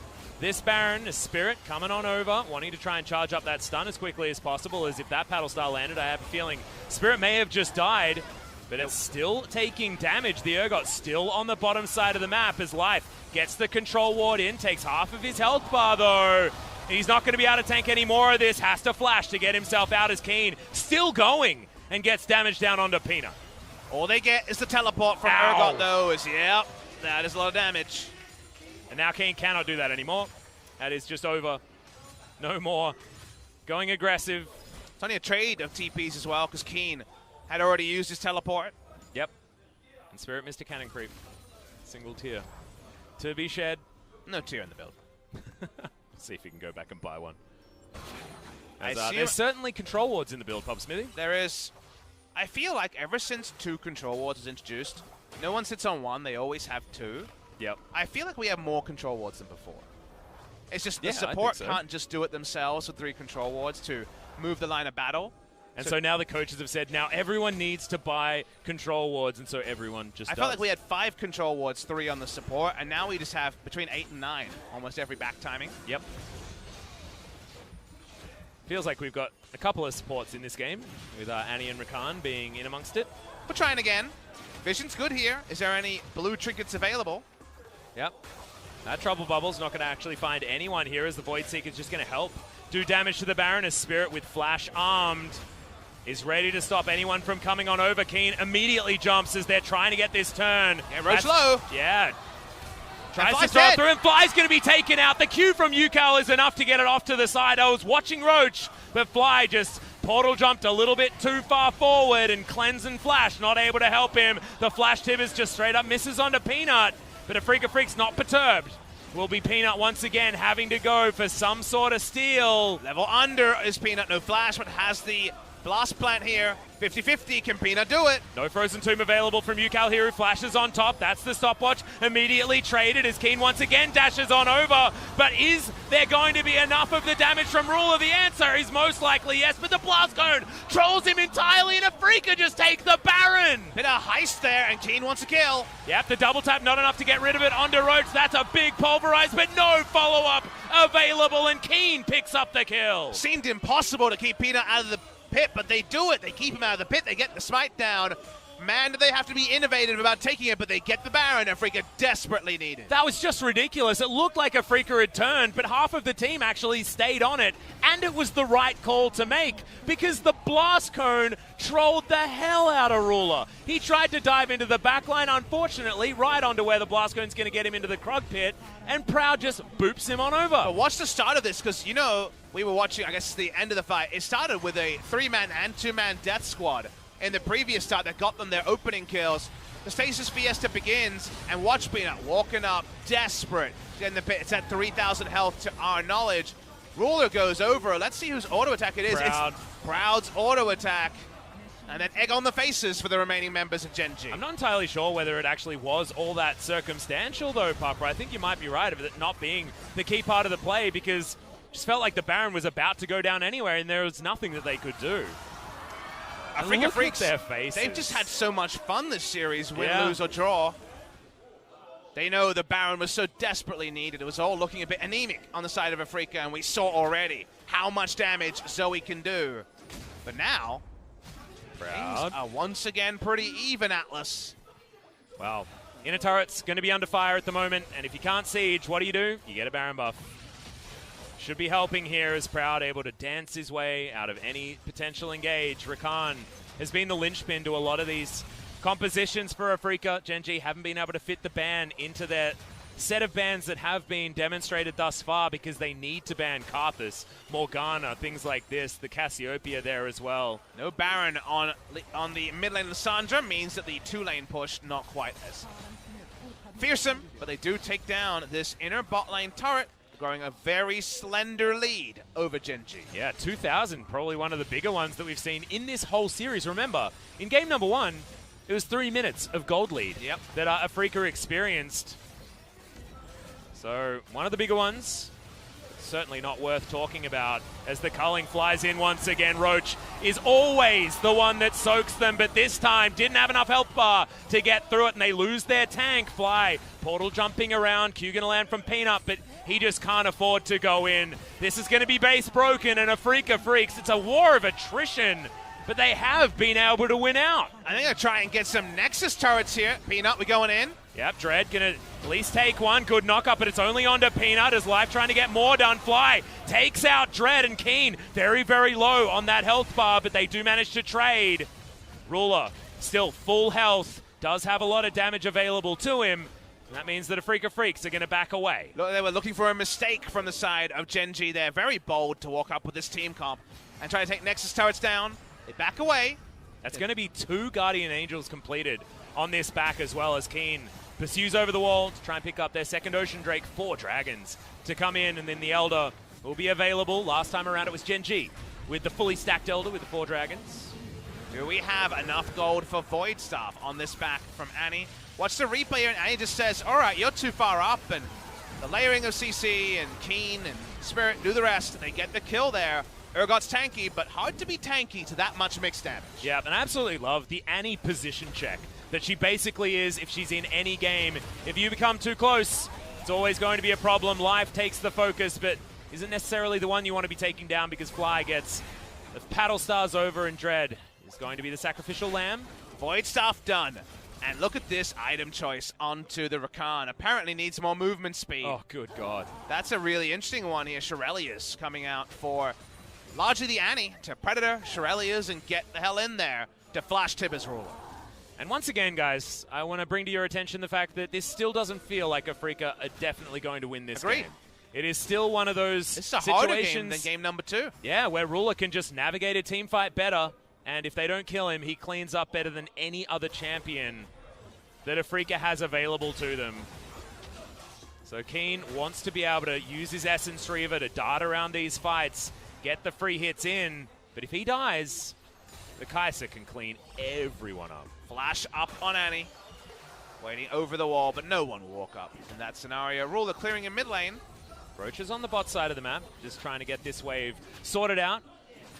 this Baron. A Spirit coming on over, wanting to try and charge up that stun as quickly as possible, as if that Paddle Star landed, I have a feeling Spirit may have just died, but it's still taking damage. The Urgot still on the bottom side of the map as Life gets the control ward in, takes half of his health bar though. He's not going to be able to tank any more of this, has to flash to get himself out as Keen still going and gets damage down onto Pina. All they get is the teleport from Urgot though, is yep, that is a lot of damage. And now Keen cannot do that anymore. That is just over. No more going aggressive. It's only a trade of TPs as well, because Keen had already used his teleport. Yep. And Spirit missed a cannon creep. Single tier to be shed. No tier in the build. See if we can go back and buy one. I There's certainly control wards in the build, Pop Smithy. There is. I feel like ever since 2 control wards was introduced, no one sits on 1. They always have 2. Yep. I feel like we have more control wards than before. It's just the Yeah, support so. can't just do it themselves with 3 control wards to move the line of battle. And so now the coaches have said, now everyone needs to buy control wards, and so everyone just I felt like we had 5 control wards, 3 on the support, and now we just have between 8 and 9, almost every back timing. Yep. Feels like we've got a couple of supports in this game, with Annie and Rakan being in amongst it. We're trying again. Vision's good here. Is there any blue trinkets available? Yep. That Trouble Bubble's not going to actually find anyone here, as the Void Seeker's just going to help do damage to the Baron, as Spirit with Flash armed is ready to stop anyone from coming on over. Keen immediately jumps as they're trying to get this turn. Yeah, Roach low. Yeah. Tries to Fly's throw dead. through, and Fly's going to be taken out. The Q from Yukal is enough to get it off to the side. I was watching Roach, but Fly just portal jumped a little bit too far forward, and Cleanse and Flash not able to help him. The Flash Tibbers just straight up misses onto Peanut, but Afreeca Freecs not perturbed. Will be Peanut once again having to go for some sort of steal. Level under is Peanut. No flash, but has the blast plant here. 50-50. Can Peanut do it? No Frozen Tomb available from Yukal here, who flashes on top. That's the stopwatch. Immediately traded as Keen once again dashes on over. But is there going to be enough of the damage from Ruler? The answer is most likely yes, but the Blast Cone trolls him entirely, and Afreeca just take the Baron. Bit of heist there, and Keen wants a kill. Yep, the double tap not enough to get rid of it onto Roach. That's a big pulverize, but no follow-up available, and Keen picks up the kill. Seemed impossible to keep Peanut out of the pit, but they do it. They keep him out of the pit. They get the smite down. Man, do they have to be innovative about taking it, but they get the Baron. Afreeca desperately needed. That was just ridiculous. It looked like Afreeca had turned, but half of the team actually stayed on it, and it was the right call to make, because the Blast Cone trolled the hell out of Ruler. He tried to dive into the backline, unfortunately, right onto where the Blast Cone's going to get him into the Krug pit, and Proud just boops him on over. But watch the start of this, because, you know, we were watching, I guess, the end of the fight. It started with a 3-man and 2-man death squad in the previous start that got them their opening kills. The Stasis Fiesta begins, and watch Peanut walking up, desperate. In the pit. It's at 3,000 health to our knowledge. Ruler goes over. Let's see whose auto attack it is. Proud. It's Proud's auto attack. And then egg on the faces for the remaining members of Gen G. I'm not entirely sure whether it actually was all that circumstantial, though, Papa. I think you might be right of it not being the key part of the play, because it just felt like the Baron was about to go down anywhere, and there was nothing that they could do. Afreeca Freecs, their faces. They've just had so much fun this series, win, Yeah. lose, or draw. They know the Baron was so desperately needed. It was all looking a bit anemic on the side of Afreeca, and we saw already how much damage Zoe can do. But now, Proud. things are once again pretty even, Atlas. Well, inner turret's going to be under fire at the moment, and if you can't siege, what do? You get a Baron buff. Should be helping here, as Proud able to dance his way out of any potential engage. Rakan has been the linchpin to a lot of these compositions for Afreeca. Gen G haven't been able to fit the ban into their set of bans that have been demonstrated thus far, because they need to ban Karthus, Morgana, things like this, the Cassiopeia there as well. No Baron on the mid lane. Lissandra means that the 2-lane push not quite as fearsome, but they do take down this inner bot lane turret, growing a very slender lead over Gen G. Yeah, 2,000, probably one of the bigger ones that we've seen in this whole series. Remember, in game number 1, it was 3 minutes of gold lead that Afreeca experienced. So, one of the bigger ones, certainly not worth talking about, as the culling flies in once again. Roach is always the one that soaks them, but this time didn't have enough health bar to get through it, and they lose their tank. Fly, portal jumping around, Q gonna land from Peanut, but he just can't afford to go in. This is gonna be base broken, and Afreeca Freecs, it's a war of attrition, but they have been able to win out. I think I'll try and get some Nexus turrets here. Peanut, we going in? Yep, Dread gonna at least take one. Good knock-up, but it's only onto Peanut, as Life trying to get more done. Fly takes out Dread, and Keen very, very low on that health bar, but they do manage to trade. Ruler still full health, does have a lot of damage available to him, and that means that Afreeca Freecs are going to back away. Look, they were looking for a mistake from the side of Gen G there. Very bold to walk up with this team comp and try to take Nexus turrets down. They back away. That's going to be 2 Guardian Angels completed on this back, as well as Keen pursues over the wall to try and pick up their second Ocean Drake. 4 dragons to come in, and then the Elder will be available. Last time around it was Gen G with the fully stacked Elder with the 4 dragons. Do we have enough gold for Void Staff on this back from Annie? Watch the replay here, and Annie just says, all right, you're too far up, and the layering of CC and Keen and Spirit do the rest. They get the kill there. Urgot's tanky, but hard to be tanky to that much mixed damage. Yeah, and I absolutely love the Annie position check that she basically is if she's in any game. If you become too close, it's always going to be a problem. Life takes the focus, but isn't necessarily the one you want to be taking down because Fly gets the Paddle Stars over, and Dread is going to be the sacrificial lamb. Void Staff done. And look at this item choice onto the Rakan. Apparently needs more movement speed. Oh, good God. That's a really interesting one here. Shirelius coming out for largely the Annie to Predator, Shirelius, and get the hell in there to flash Tibber's ruler. And once again, guys, I want to bring to your attention the fact that this still doesn't feel like Afreeca are definitely going to win this game. It is still one of those situations. It's a harder game than game number 2. Yeah, where Ruler can just navigate a team fight better, and if they don't kill him, he cleans up better than any other champion that Afreeca has available to them. So Keen wants to be able to use his Essence Reaver to dart around these fights, get the free hits in, but if he dies, the Kai'Sa can clean everyone up. Flash up on Annie. Waiting over the wall, but no one will walk up in that scenario. Ruler clearing in mid lane. Roach is on the bot side of the map, just trying to get this wave sorted out.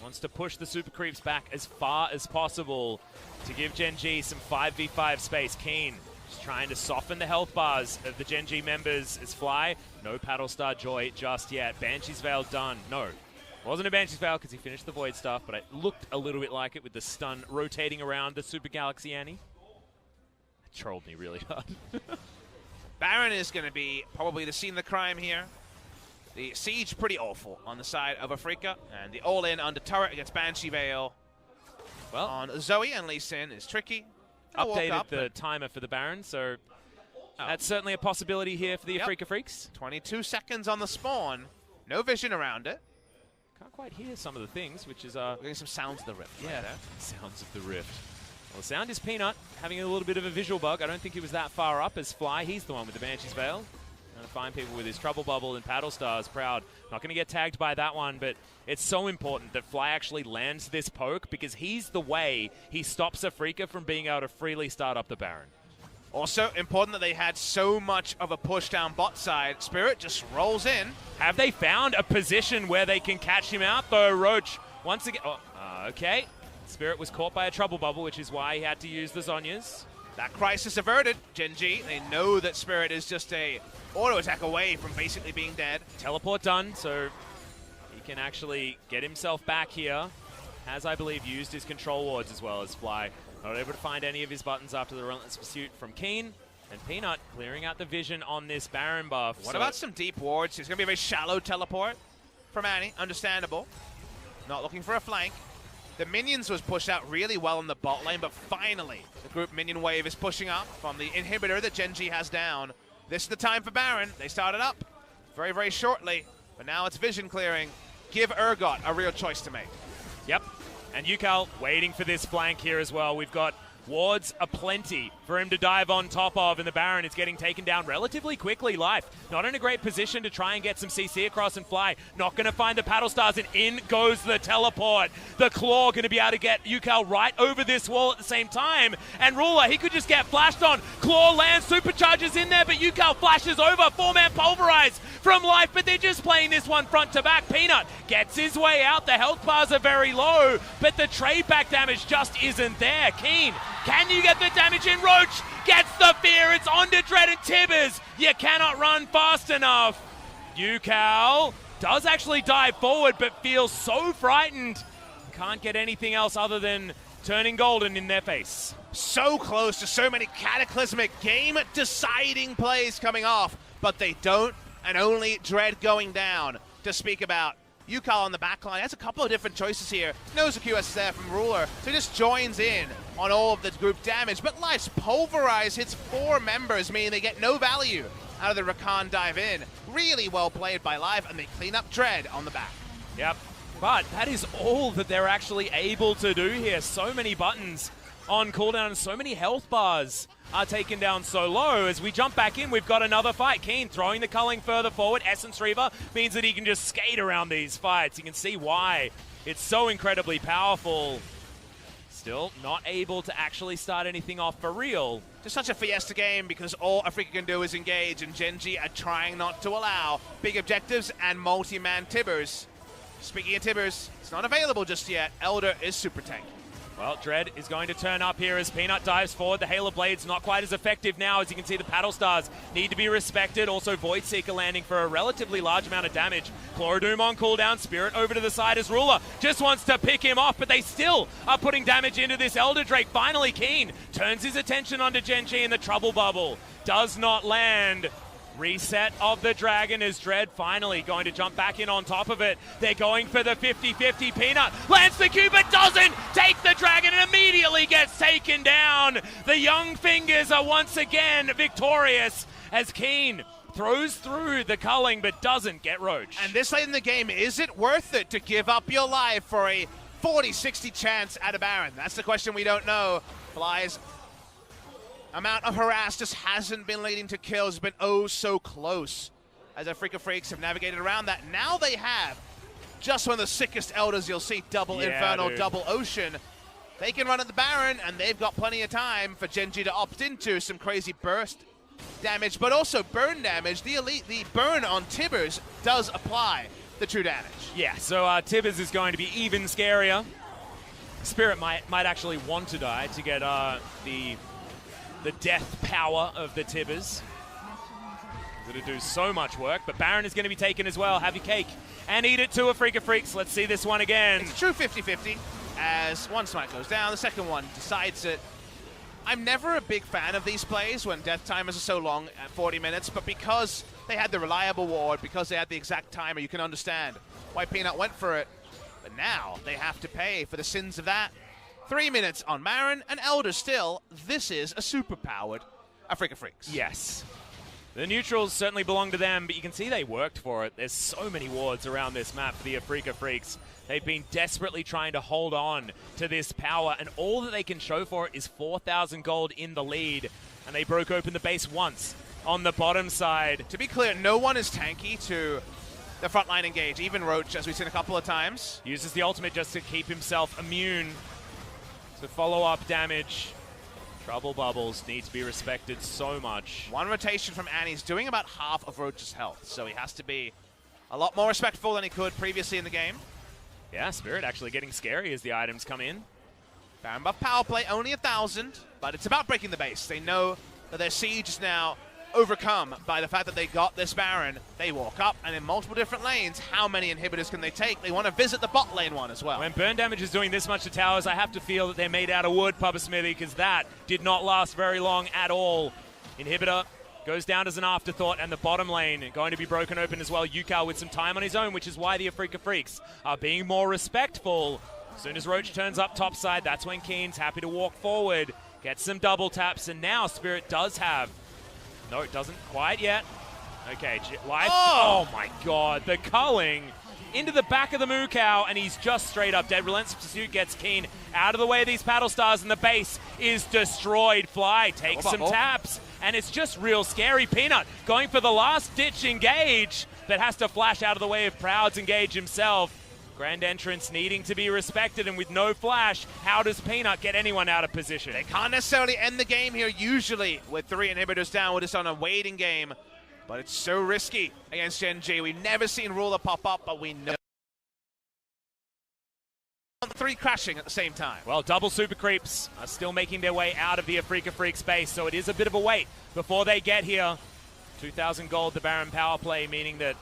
Wants to push the super creeps back as far as possible to give Gen G some 5v5 space. Keen just trying to soften the health bars of the Gen G members as Fly. No Paddle Star Joy just yet. Banshee's Veil done. No, wasn't a Banshee's Veil because he finished the Void stuff, but it looked a little bit like it with the stun rotating around the Super Galaxy Annie. It trolled me really hard. Baron is going to be probably the scene of the crime here. The siege pretty awful on the side of Afreeca, and the all-in under turret against Banshee Veil well, on Zoe and Lee Sin is tricky. Updated the timer for the Baron, so that's certainly a possibility here for the Afreeca Freecs. 22 seconds on the spawn, no vision around it. Can't quite hear some of the things, which is We're getting some sounds of the rift. Yeah, right, sounds of the rift. Well, the sound is Peanut having a little bit of a visual bug. I don't think he was that far up as Fly. He's the one with the Banshee's Veil. Trying to find people with his Trouble Bubble and Paddle Stars. Proud. Not going to get tagged by that one, but it's so important that Fly actually lands this poke because he's the way he stops Afreeca from being able to freely start up the Baron. Also important that they had so much of a push down bot side. Spirit just rolls in. Have they found a position where they can catch him out, though? Roach, once again... okay. Spirit was caught by a Trouble Bubble, which is why he had to use the Zhonyas. That crisis averted. Gen G, they know that Spirit is just a auto attack away from basically being dead. Teleport done, so he can actually get himself back here. Has, I believe, used his control wards as well as Fly. Not able to find any of his buttons after the relentless pursuit from Keen. And Peanut clearing out the vision on this Baron buff. What about some deep wards? It's going to be a very shallow teleport from Annie. Understandable. Not looking for a flank. The minions was pushed out really well in the bot lane, but finally the group minion wave is pushing up from the inhibitor that Gen G has down. This is the time for Baron. They started up very, very shortly, but now it's vision clearing. Give Urgot a real choice to make. Yep, and Yukal waiting for this flank here as well. We've got wards aplenty for him to dive on top of, and the Baron is getting taken down relatively quickly. Life not in a great position to try and get some CC across and Fly. Not going to find the Paddle Stars, and in goes the teleport. The Claw going to be able to get Yukal right over this wall at the same time, and Ruler, he could just get flashed on. Claw lands, supercharges in there, but Yukal flashes over. 4-man pulverize from Life, but they're just playing this one front to back. Peanut gets his way out. The health bars are very low, but the trade back damage just isn't there. Keen, can you get the damage in? Roach gets the fear. It's on to Dread and Tibbers. You cannot run fast enough. Yukal does actually dive forward, but feels so frightened. Can't get anything else other than turning golden in their face. So close to so many cataclysmic game-deciding plays coming off, but they don't, and only Dread going down to speak about. Yukal on the backline has a couple of different choices here. Knows the QS is there from Ruler, so he just joins in on all of the group damage. But Life's Pulverize hits 4 members, meaning they get no value out of the Rakan dive in. Really well played by Life, and they clean up Dread on the back. Yep, but that is all that they're actually able to do here. So many buttons on cooldown, and so many health bars are taken down so low. As we jump back in, we've got another fight. Keen throwing the culling further forward. Essence Reaver means that he can just skate around these fights. You can see why it's so incredibly powerful. Still not able to actually start anything off for real. Just such a Fiesta game because all Afreeca can do is engage, and Gen G are trying not to allow big objectives and multi-man Tibbers. Speaking of Tibbers, it's not available just yet. Elder is super tanky. Well, Dread is going to turn up here as Peanut dives forward. The Halo Blade's not quite as effective now. As you can see, the Paddle Stars need to be respected. Also, Void Seeker landing for a relatively large amount of damage. Chlorodoom on cooldown. Spirit over to the side as Ruler just wants to pick him off, but they still are putting damage into this Elder Drake. Finally, Keen turns his attention onto Gen G in the Trouble Bubble. Does not land. Reset of the Dragon as Dread finally going to jump back in on top of it. They're going for the 50-50. Peanut lands the Q but doesn't take the Dragon and immediately gets taken down. The Young Fingers are once again victorious as Keen throws through the culling but doesn't get Roach. And this late in the game, is it worth it to give up your life for a 40-60 chance at a Baron? That's the question we don't know. Fly's amount of harass just hasn't been leading to kills. It's been oh so close as Afreeca Freecs have navigated around that. Now they have just one of the sickest Elders you'll see, double Inferno, dude. double Ocean. They can run at the Baron, and they've got plenty of time for Gen G to opt into some crazy burst damage, but also burn damage. The burn on Tibbers does apply the true damage. Yeah, so Tibbers is going to be even scarier. Spirit might actually want to die to get the death power of the Tibbers. Going to do so much work, but Baron is going to be taken as well. Have your cake and eat it too, Afreeca Freecs. Let's see this one again. It's a true 50-50 as one smite goes down, the second one decides it. I'm never a big fan of these plays when death timers are so long at 40 minutes, but because they had the reliable ward, because they had the exact timer, you can understand why Peanut went for it. But now they have to pay for the sins of that. 3 minutes on Baron and Elder still. This is a super-powered Afreeca Freecs. Yes. The neutrals certainly belong to them, but you can see they worked for it. There's so many wards around this map for the Afreeca Freecs. They've been desperately trying to hold on to this power, and all that they can show for it is 4,000 gold in the lead. And they broke open the base once on the bottom side. To be clear, no one is tanky to the frontline engage. Even Roach, as we've seen a couple of times. Uses the ultimate just to keep himself immune to follow-up damage. Trouble Bubbles need to be respected so much. One rotation from Annie's doing about half of Roach's health, so he has to be a lot more respectful than he could previously in the game. Yeah, Spirit actually getting scary as the items come in. Baron buff power play, only 1,000, but it's about breaking the base. They know that their siege is now overcome by the fact that they got this Baron. They walk up, and in multiple different lanes, how many inhibitors can they take? They want to visit the bot lane one as well. When burn damage is doing this much to towers, I have to feel that they're made out of wood, Papa Smithy, because that did not last very long at all. Inhibitor goes down as an afterthought, and the bottom lane going to be broken open as well. Yukar with some time on his own, which is why the Afreeca Freecs are being more respectful. As soon as Roach turns up topside, that's when Keen's happy to walk forward, get some double taps, and now Spirit does have... No, it doesn't quite yet. Okay, life. Oh my god, the culling into the back of the Moo Cow, and he's just straight up dead. Relentless Pursuit gets Keen out of the way of these Paddle Stars, and the base is destroyed. Fly takes some taps, and it's just real scary. Peanut going for the last-ditch engage, but has to flash out of the way of Proud's engage himself. Grand entrance needing to be respected, and with no flash, how does Peanut get anyone out of position? They can't necessarily end the game here, usually, with 3 inhibitors down. We're just on a waiting game, but it's so risky against Gen G. We've never seen Ruler pop up, but we know 3 crashing at the same time. Well, double super creeps are still making their way out of the Afreeca Freecs space, so it is a bit of a wait before they get here. 2,000 gold, the Baron power play, meaning that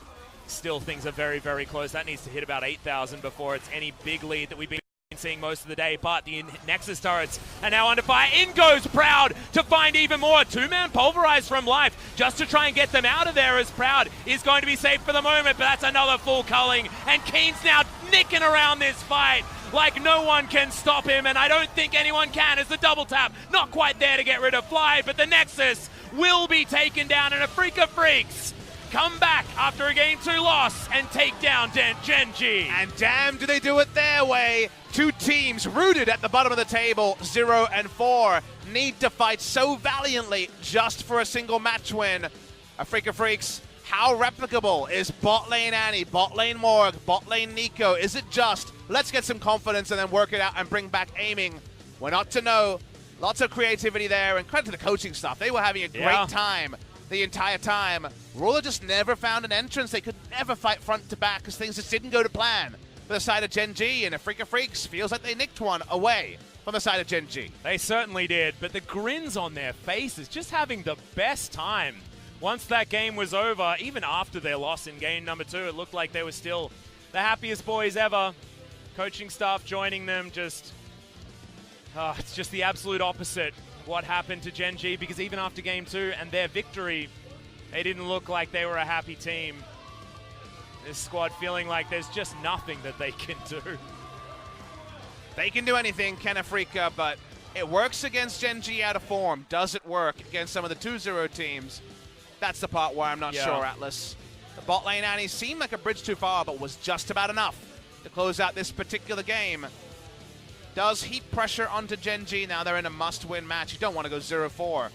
still things are very, very close. That needs to hit about 8,000 before it's any big lead that we've been seeing most of the day. But the Nexus turrets are now under fire. In goes Proud to find even more. 2-man pulverized from life just to try and get them out of there, as Proud is going to be safe for the moment. But that's another full culling. And Keen's now nicking around this fight like no one can stop him. And I don't think anyone can, as the double tap not quite there to get rid of Fly. But the Nexus will be taken down, and Afreeca Freecs come back after a Game 2 loss and take down Gen.G. And damn, do they do it their way. Two teams rooted at the bottom of the table, 0 and 4, need to fight so valiantly just for a single match win. Afreeca Freecs, how replicable is bot lane Annie, bot lane Morg, bot lane Nico? Is it just, let's get some confidence and then work it out and bring back aiming? We're not to know. Lots of creativity there, and credit to the coaching staff. They were having a great time the entire time. Ruler just never found an entrance. They could never fight front to back because things just didn't go to plan for the side of Gen.G, and Afreeca Freecs feels like they nicked one away from the side of Gen.G. They certainly did, but the grins on their faces, just having the best time. Once that game was over, even after their loss in game number 2, it looked like they were still the happiest boys ever. Coaching staff joining them, just... it's just the absolute opposite of what happened to Gen.G, because even after game 2 and their victory, they didn't look like they were a happy team. This squad feeling like there's just nothing that they can do. They can do anything, can Afreeca, but it works against Gen.G out of form. Does it work against some of the 2-0 teams? That's the part where I'm not sure, Atlas. The bot lane Annie seemed like a bridge too far, but was just about enough to close out this particular game. Does heap pressure onto Gen.G. Now they're in a must-win match. You don't want to go 0-4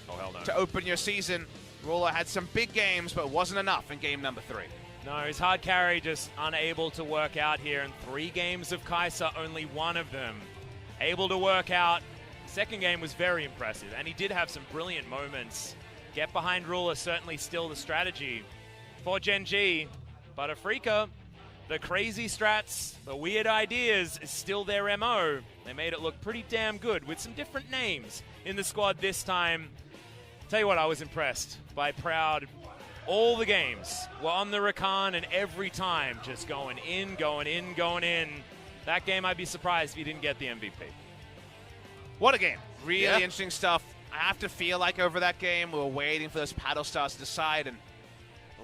to open your season. Ruler had some big games, but it wasn't enough in game number 3. No, his hard carry just unable to work out here. In 3 games of Kai'Sa, only 1 of them able to work out. Second game was very impressive, and he did have some brilliant moments. Get behind Ruler, certainly still the strategy for Gen.G. But Afreeca, the crazy strats, the weird ideas is still their MO. They made it look pretty damn good with some different names in the squad this time. Tell you what, I was impressed by Proud. All the games were on the Rakan, and every time just going in, going in, going in. That game, I'd be surprised if he didn't get the MVP. What a game. Really interesting stuff. I have to feel like over that game, we were waiting for those paddle stars to decide, and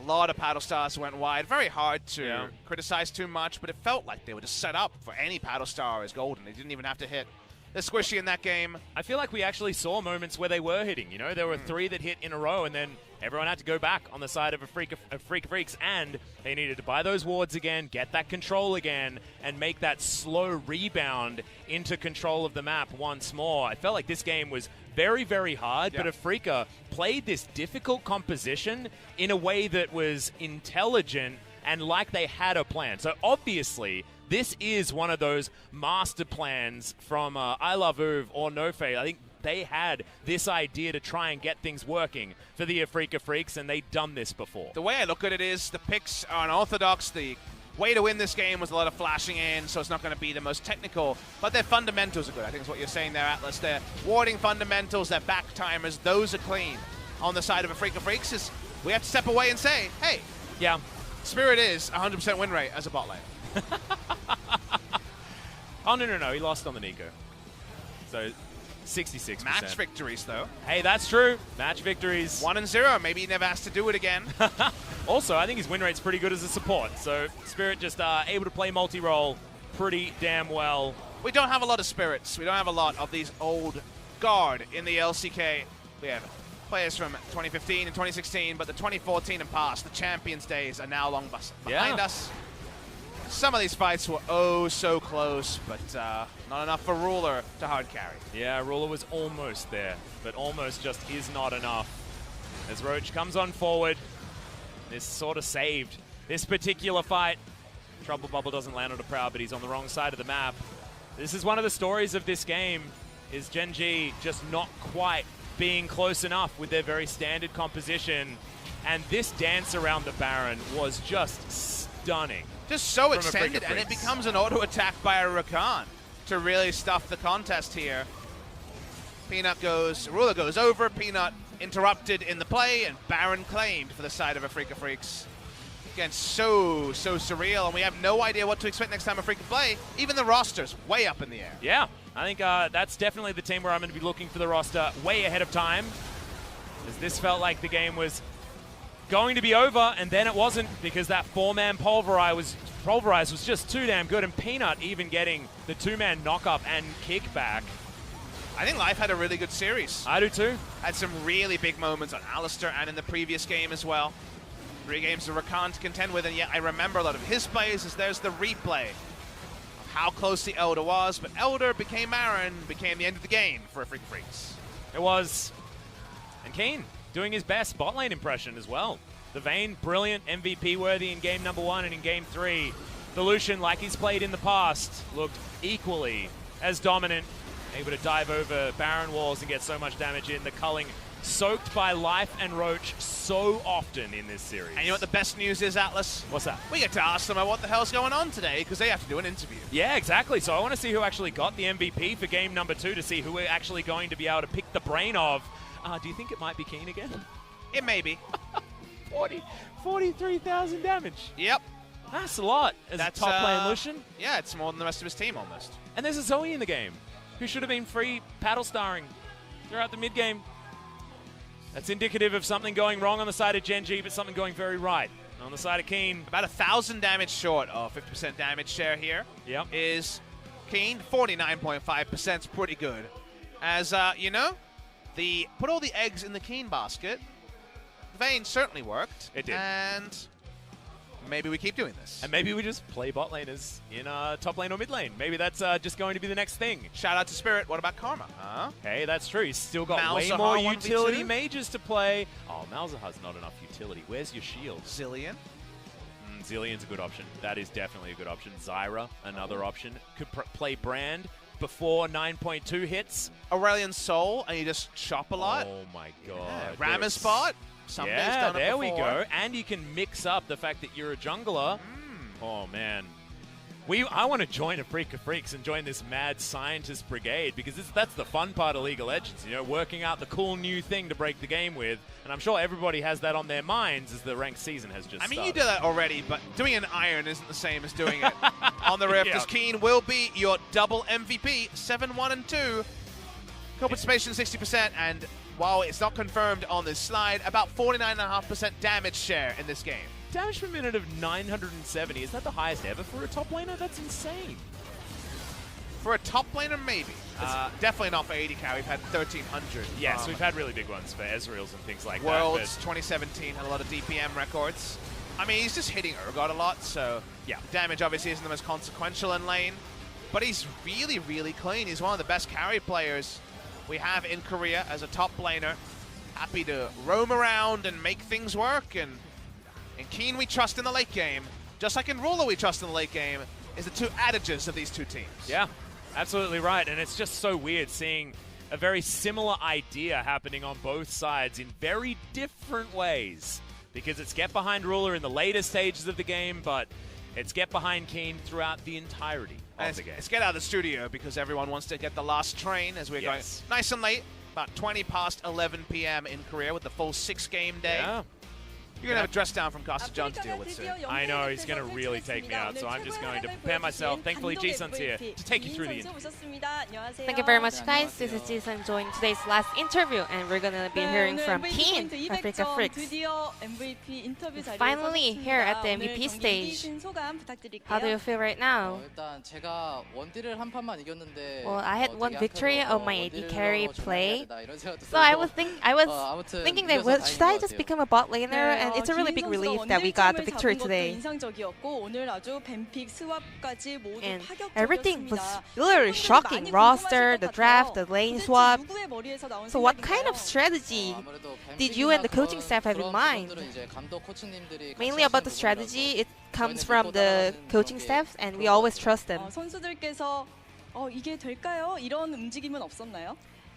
a lot of paddle stars went wide. Very hard to criticize too much, but it felt like they were just set up for any paddle star as golden. They didn't even have to hit the squishy in that game. I feel like we actually saw moments where they were hitting. You know, there were 3 that hit in a row, and then everyone had to go back on the side of Afreeca Freecs, and they needed to buy those wards again, get that control again, and make that slow rebound into control of the map once more. I felt like this game was very, very hard, but Afreeca played this difficult composition in a way that was intelligent and like they had a plan. So obviously, this is one of those master plans from I Love Uv or No Fade. I think they had this idea to try and get things working for the Afreeca Freecs, and they'd done this before. The way I look at it is the picks are unorthodox. The way to win this game was a lot of flashing in, so it's not going to be the most technical, but their fundamentals are good. I think is what you're saying there, Atlas. Their warding fundamentals, their back timers, those are clean. On the side of Afreeca Freecs is we have to step away and say, hey, Spirit is 100% win rate as a bot lane. Oh, no, he lost on the Nico. So 66%. Match victories, though. Hey, that's true. Match victories. 1-0. Maybe he never has to do it again. Also, I think his win rate's pretty good as a support. So Spirit just able to play multi-role pretty damn well. We don't have a lot of Spirits. We don't have a lot of these old guard in the LCK. We have players from 2015 and 2016, but the 2014 and past, the Champions days, are now long behind us. Some of these fights were oh so close, but not enough for Ruler to hard carry. Yeah, Ruler was almost there, but almost just is not enough. As Roach comes on forward, this sort of saved this particular fight. Trouble Bubble doesn't land on a Proud, but he's on the wrong side of the map. This is one of the stories of this game, is Gen.G just not quite being close enough with their very standard composition. And this dance around the Baron was just stunning. Just so extended, and it becomes an auto attack by a Rakan to really stuff the contest here. Peanut goes, Ruler goes over, Peanut interrupted in the play, and Baron claimed for the side of Afreeca Freecs. Again, so surreal, and we have no idea what to expect next time Afreeca play. Even the roster's way up in the air. Yeah, I think that's definitely the team where I'm going to be looking for the roster way ahead of time, as this felt like the game was going to be over, and then it wasn't, because that 4-man Pulverize was just too damn good, and Peanut even getting the 2-man knock-up and kickback. I think Life had a really good series. I do too. Had some really big moments on Alistair and in the previous game as well. 3 games of Rakan to contend with, and yet I remember a lot of his plays as there's the replay of how close the Elder was, but Elder became Baron, became the end of the game for Afreeca Freecs. It was. And Keen doing his best bot lane impression as well. The Vayne, brilliant, MVP worthy in game number 1 and in game 3. The Lucian, like he's played in the past, looked equally as dominant, able to dive over Baron walls and get so much damage in. The culling soaked by Life and Roach so often in this series. And you know what the best news is, Atlas? What's that? We get to ask them about what the hell's going on today, because they have to do an interview. Yeah, exactly. So I want to see who actually got the MVP for game number 2 to see who we're actually going to be able to pick the brain of. Do you think it might be Keen again? It may be. 43,000 damage. Yep. That's a lot as a top lane Lucian. Yeah, it's more than the rest of his team almost. And there's a Zoe in the game who should have been free paddle starring throughout the mid game. That's indicative of something going wrong on the side of Gen G, but something going very right on the side of Keen. About 1,000 damage short of 50% damage share here. Yep. Is Keen. 49.5% is pretty good. As, you know, put all the eggs in the Keen basket. Vayne certainly worked. It did. And maybe we keep doing this. And maybe we just play bot laners in top lane or mid lane. Maybe that's just going to be the next thing. Shout out to Spirit. What about Karma? Huh? Hey, that's true. He's still got Malzahar way more 1v2? utility mages to play. Oh, Malzahar's not enough utility. Where's your shield? Zillion. Zillion's a good option. That is definitely a good option. Zyra, another option. Could play Brand before 9.2 hits. Aurelion Soul, and you just chop a lot. Oh my god. Yeah. Rammer spot. Yeah, there we go. And you can mix up the fact that you're a jungler. Oh, man. I want to join Afreeca Freecs and join this mad scientist brigade because that's the fun part of League of Legends, you know, working out the cool new thing to break the game with. And I'm sure everybody has that on their minds as the ranked season has just started. You did that already, but doing an Iron isn't the same as doing it on the Rift. As Keen will be your double MVP, 7-1-2. Kill participation 60%, and while it's not confirmed on this slide, about 49.5% damage share in this game. Damage per minute of 970. Is that the highest ever for a top laner? That's insane. For a top laner, maybe. Definitely not for AD carry. We've had 1,300. Yes, we've had really big ones for Ezreals and things like Worlds that. 2017 had a lot of DPM records. I mean, he's just hitting Urgot a lot, so yeah, damage obviously isn't the most consequential in lane. But he's really, really clean. He's one of the best carry players we have in Korea as a top laner. Happy to roam around and make things work. And in Keen we trust in the late game, just like in Ruler we trust in the late game, is the two adages of these two teams. Yeah, absolutely right. And it's just so weird seeing a very similar idea happening on both sides in very different ways. Because it's get behind Ruler in the later stages of the game, but it's get behind Keen throughout the entirety of the game. It's get out of the studio because everyone wants to get the last train as we're going nice and late, about 20 past 11 p.m. in Korea with the full 6-game day. Yeah. You're going to have a dress down from Costa John to deal with soon. I know, he's going to really take me out, so I'm just going to prepare myself. Thankfully, Ji-sun's here to take you through the interview. Thank you very much, guys. This is Ji-sun joining today's last interview, and we're going to be hearing from Keen, Afreeca Freecs. Finally, here at the MVP stage. How do you feel right now? Well, I had one victory on my AD carry play, so I was thinking that should I just become a bot laner? And it's a really big relief that we got the victory today. And everything was literally shocking. Roster, the draft, the lane swap. So what kind of strategy did you and the coaching staff have in mind? Mainly about the strategy, it comes from the coaching staff, and we always trust them.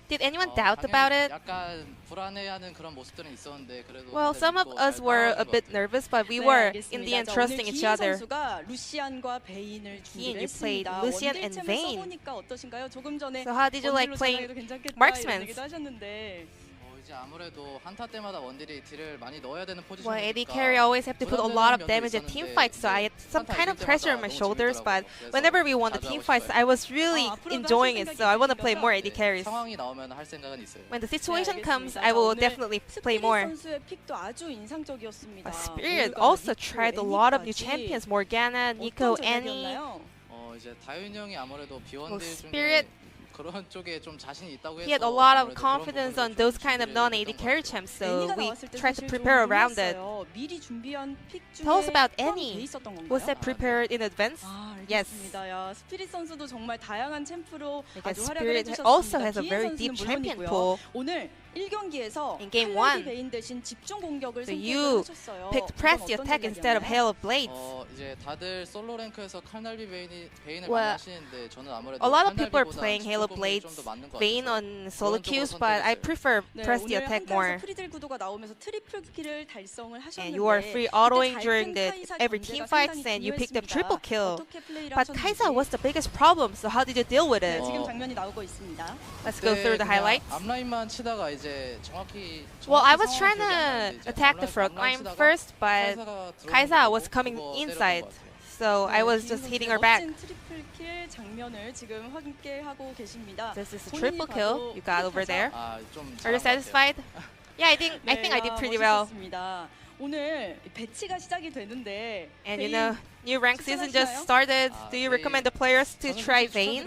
Did anyone doubt about it? Well, some of us were a bit nervous, but we were, in the end, trusting each other. Keen, you played Lucian and Vayne. So how did you like playing marksman? Well, AD carry always have to put a lot of damage at team fights, so I had some kind of pressure on my shoulders, but whenever we won the team fights, I was really enjoying it, so I want to play more AD carries. When the situation comes, I will definitely play more. But Spirit also tried a lot of new champions, Morgana, Nico, Annie. Well, Spirit He had a lot of confidence on those kind of non-AD carry champs, so we tried to prepare around it. Tell us about Annie. Was that prepared in advance? Yes. 스피릿 선수도 정말 다양한 챔프로 아주 활약을 Spirit 해주셨습니다. also has a very deep champion pool. 오늘 1경기에서 In game 1, 베인 대신 집중 공격을 so you 선택하셨어요. picked Press the attack instead of Hail of Blades. 이제 다들 솔로 랭크에서 칼날비 베인을 Well, 많이 하시는데 저는 아무래도 A lot of people are 칼날비보다는 playing Hail of 집중 공격이 Blades 좀더 맞는 것 Vayne 같아서 on solo 그런 queues, 쪽으로 but I 선택했어요. prefer 네, Press the 오늘 attack 한타에서 more. 프리딜 구도가 나오면서 트리플 킬을 달성을 하셨는데 And you are free autoing during every team fights, and you picked up triple kill. But Kaisa was the biggest problem, so how did you deal with it? 지금 장면이 나오고 있습니다. Let's go through the highlights. 앞라인만 치다가 이제 정확히 Well, I was trying to attack the front line first, but Kaisa was coming inside, so I was just hitting her back. 멋진 트리플 킬 장면을 지금 함께 하고 계십니다. This is a triple kill you got over there. 좀 Are you satisfied? Yeah, I think I did pretty well. 멋있었습니다. 오늘 배치가 시작이 되는데 And you know, new rank season just started. Do you recommend the players to try Vayne?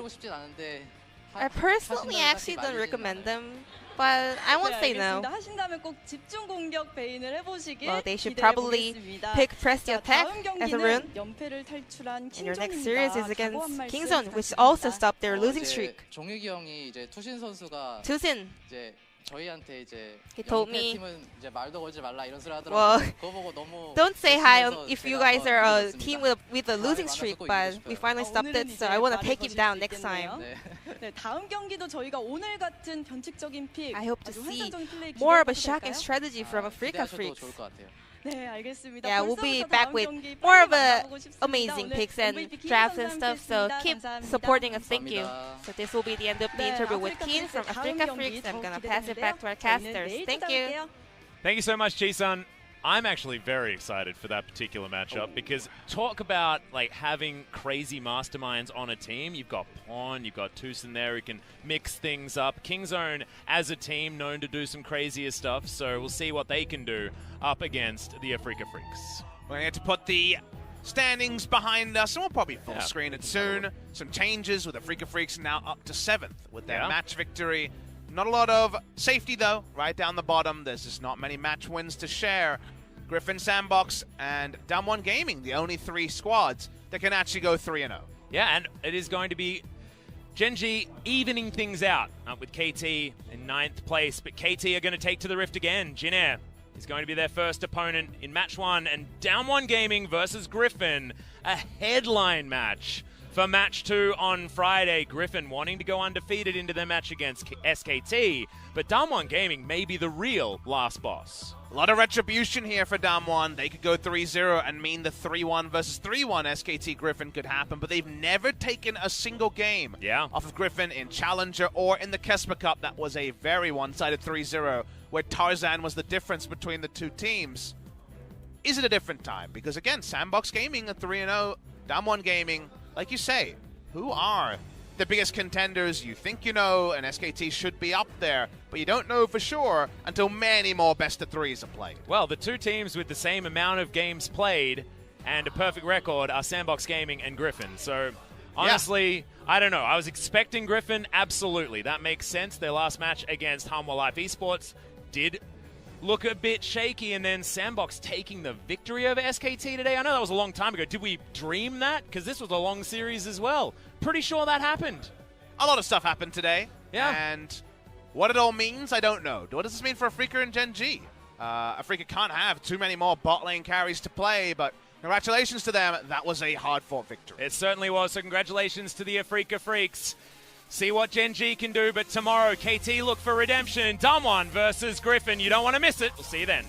I personally actually don't recommend them, but I won't say no. 하신다면 꼭 집중 공격 베인을 해보시길 Well, they should 기대해 probably 보겠습니다. pick Press the attack 다음 as a rune. 경기는 연패를 탈출한 And your next 킹존입니다. series is 각오 against 한 말씀 Kingzone, which 부탁드립니다. also stopped their losing streak. 종익이 형이 이제 투신 선수가 Tusin, 이제 저희한테 이제 He told me- 팀은 이제 말도 걸지 말라 이런 소리 Well, 하더라고요. 그거 보고 너무 don't say hi 열심히 if 해서 you 제가 guys are a 한번 team 노렸습니다. with a losing streak, but we finally stopped it, so I want to take him down next time. 네. 네, 다음 경기도 저희가 오늘 같은 변칙적인 픽, I hope to 아주 see 환상적인 플레이 More of a 기대해봐도 shocking 될까요? strategy from Afreeca 기대하셔도 Freecs. 좋을 것 같아요. 네, 알겠습니다. Yeah, we'll be 벌써부터 back 다음 with 경기 빨리 more of a 만나보고 싶습니다. amazing 오늘 picks and MVP drafts and 김선상 stuff, so 팬입니다. keep 감사합니다. supporting us. Thank you. 감사합니다. So this will be the end of the 네, interview with 아프리카 Keen from 프릭스의 다음 Afreeca 경기 Freecs. I'm 더욱 gonna pass it 기대되는데요. back to our 저희는 casters. 내일 Thank you. 찾아뵐게요. Thank you so much, Ji-sun. I'm actually very excited for that particular matchup because talk about like having crazy masterminds on a team. You've got Pawn, you've got Tucson there who can mix things up. Kingzone as a team known to do some crazier stuff, so we'll see what they can do up against the Afreeca Freecs. We're going to put the standings behind us, and we'll probably full Yeah. screen it soon. Some changes with Afreeca Freecs now up to 7th with their Yeah. match victory. Not a lot of safety, though, right down the bottom. There's just not many match wins to share. Griffin Sandbox and Damwon Gaming, the only 3 squads that can actually go 3-0. Yeah, and it is going to be Genji evening things out with KT in 9th place, but KT are going to take to the rift again. Jinair is going to be their first opponent in match 1, and Damwon Gaming versus Griffin, a headline match for match 2 on Friday. Griffin wanting to go undefeated into their match against SKT, but Damwon Gaming may be the real last boss. A lot of retribution here for Damwon. They could go 3-0 and mean the 3-1 versus 3-1 SKT Griffin could happen, but they've never taken a single game off of Griffin in Challenger or in the Kesper Cup. That was a very one-sided 3-0 where Tarzan was the difference between the two teams. Is it a different time? Because again, Sandbox Gaming at 3-0, Damwon Gaming, like you say, who are the biggest contenders? You think you know, and SKT should be up there, but you don't know for sure until many more best-of-3s are played. Well, the two teams with the same amount of games played and a perfect record are Sandbox Gaming and Griffin. So, honestly, I don't know. I was expecting Griffin, absolutely. That makes sense. Their last match against Hanwha Life Esports did look a bit shaky, and then Sandbox taking the victory over SKT today. I know that was a long time ago. Did we dream that? Because this was a long series as well. Pretty sure that happened. A lot of stuff happened today. Yeah. And what it all means, I don't know. What does this mean for Afreeca and Gen G? Afreeca can't have too many more bot lane carries to play, but congratulations to them. That was a hard-fought victory. It certainly was, so congratulations to the Afreeca Freecs. See what Gen G can do, but tomorrow, KT look for redemption. Damwon versus Griffin. You don't want to miss it. We'll see you then.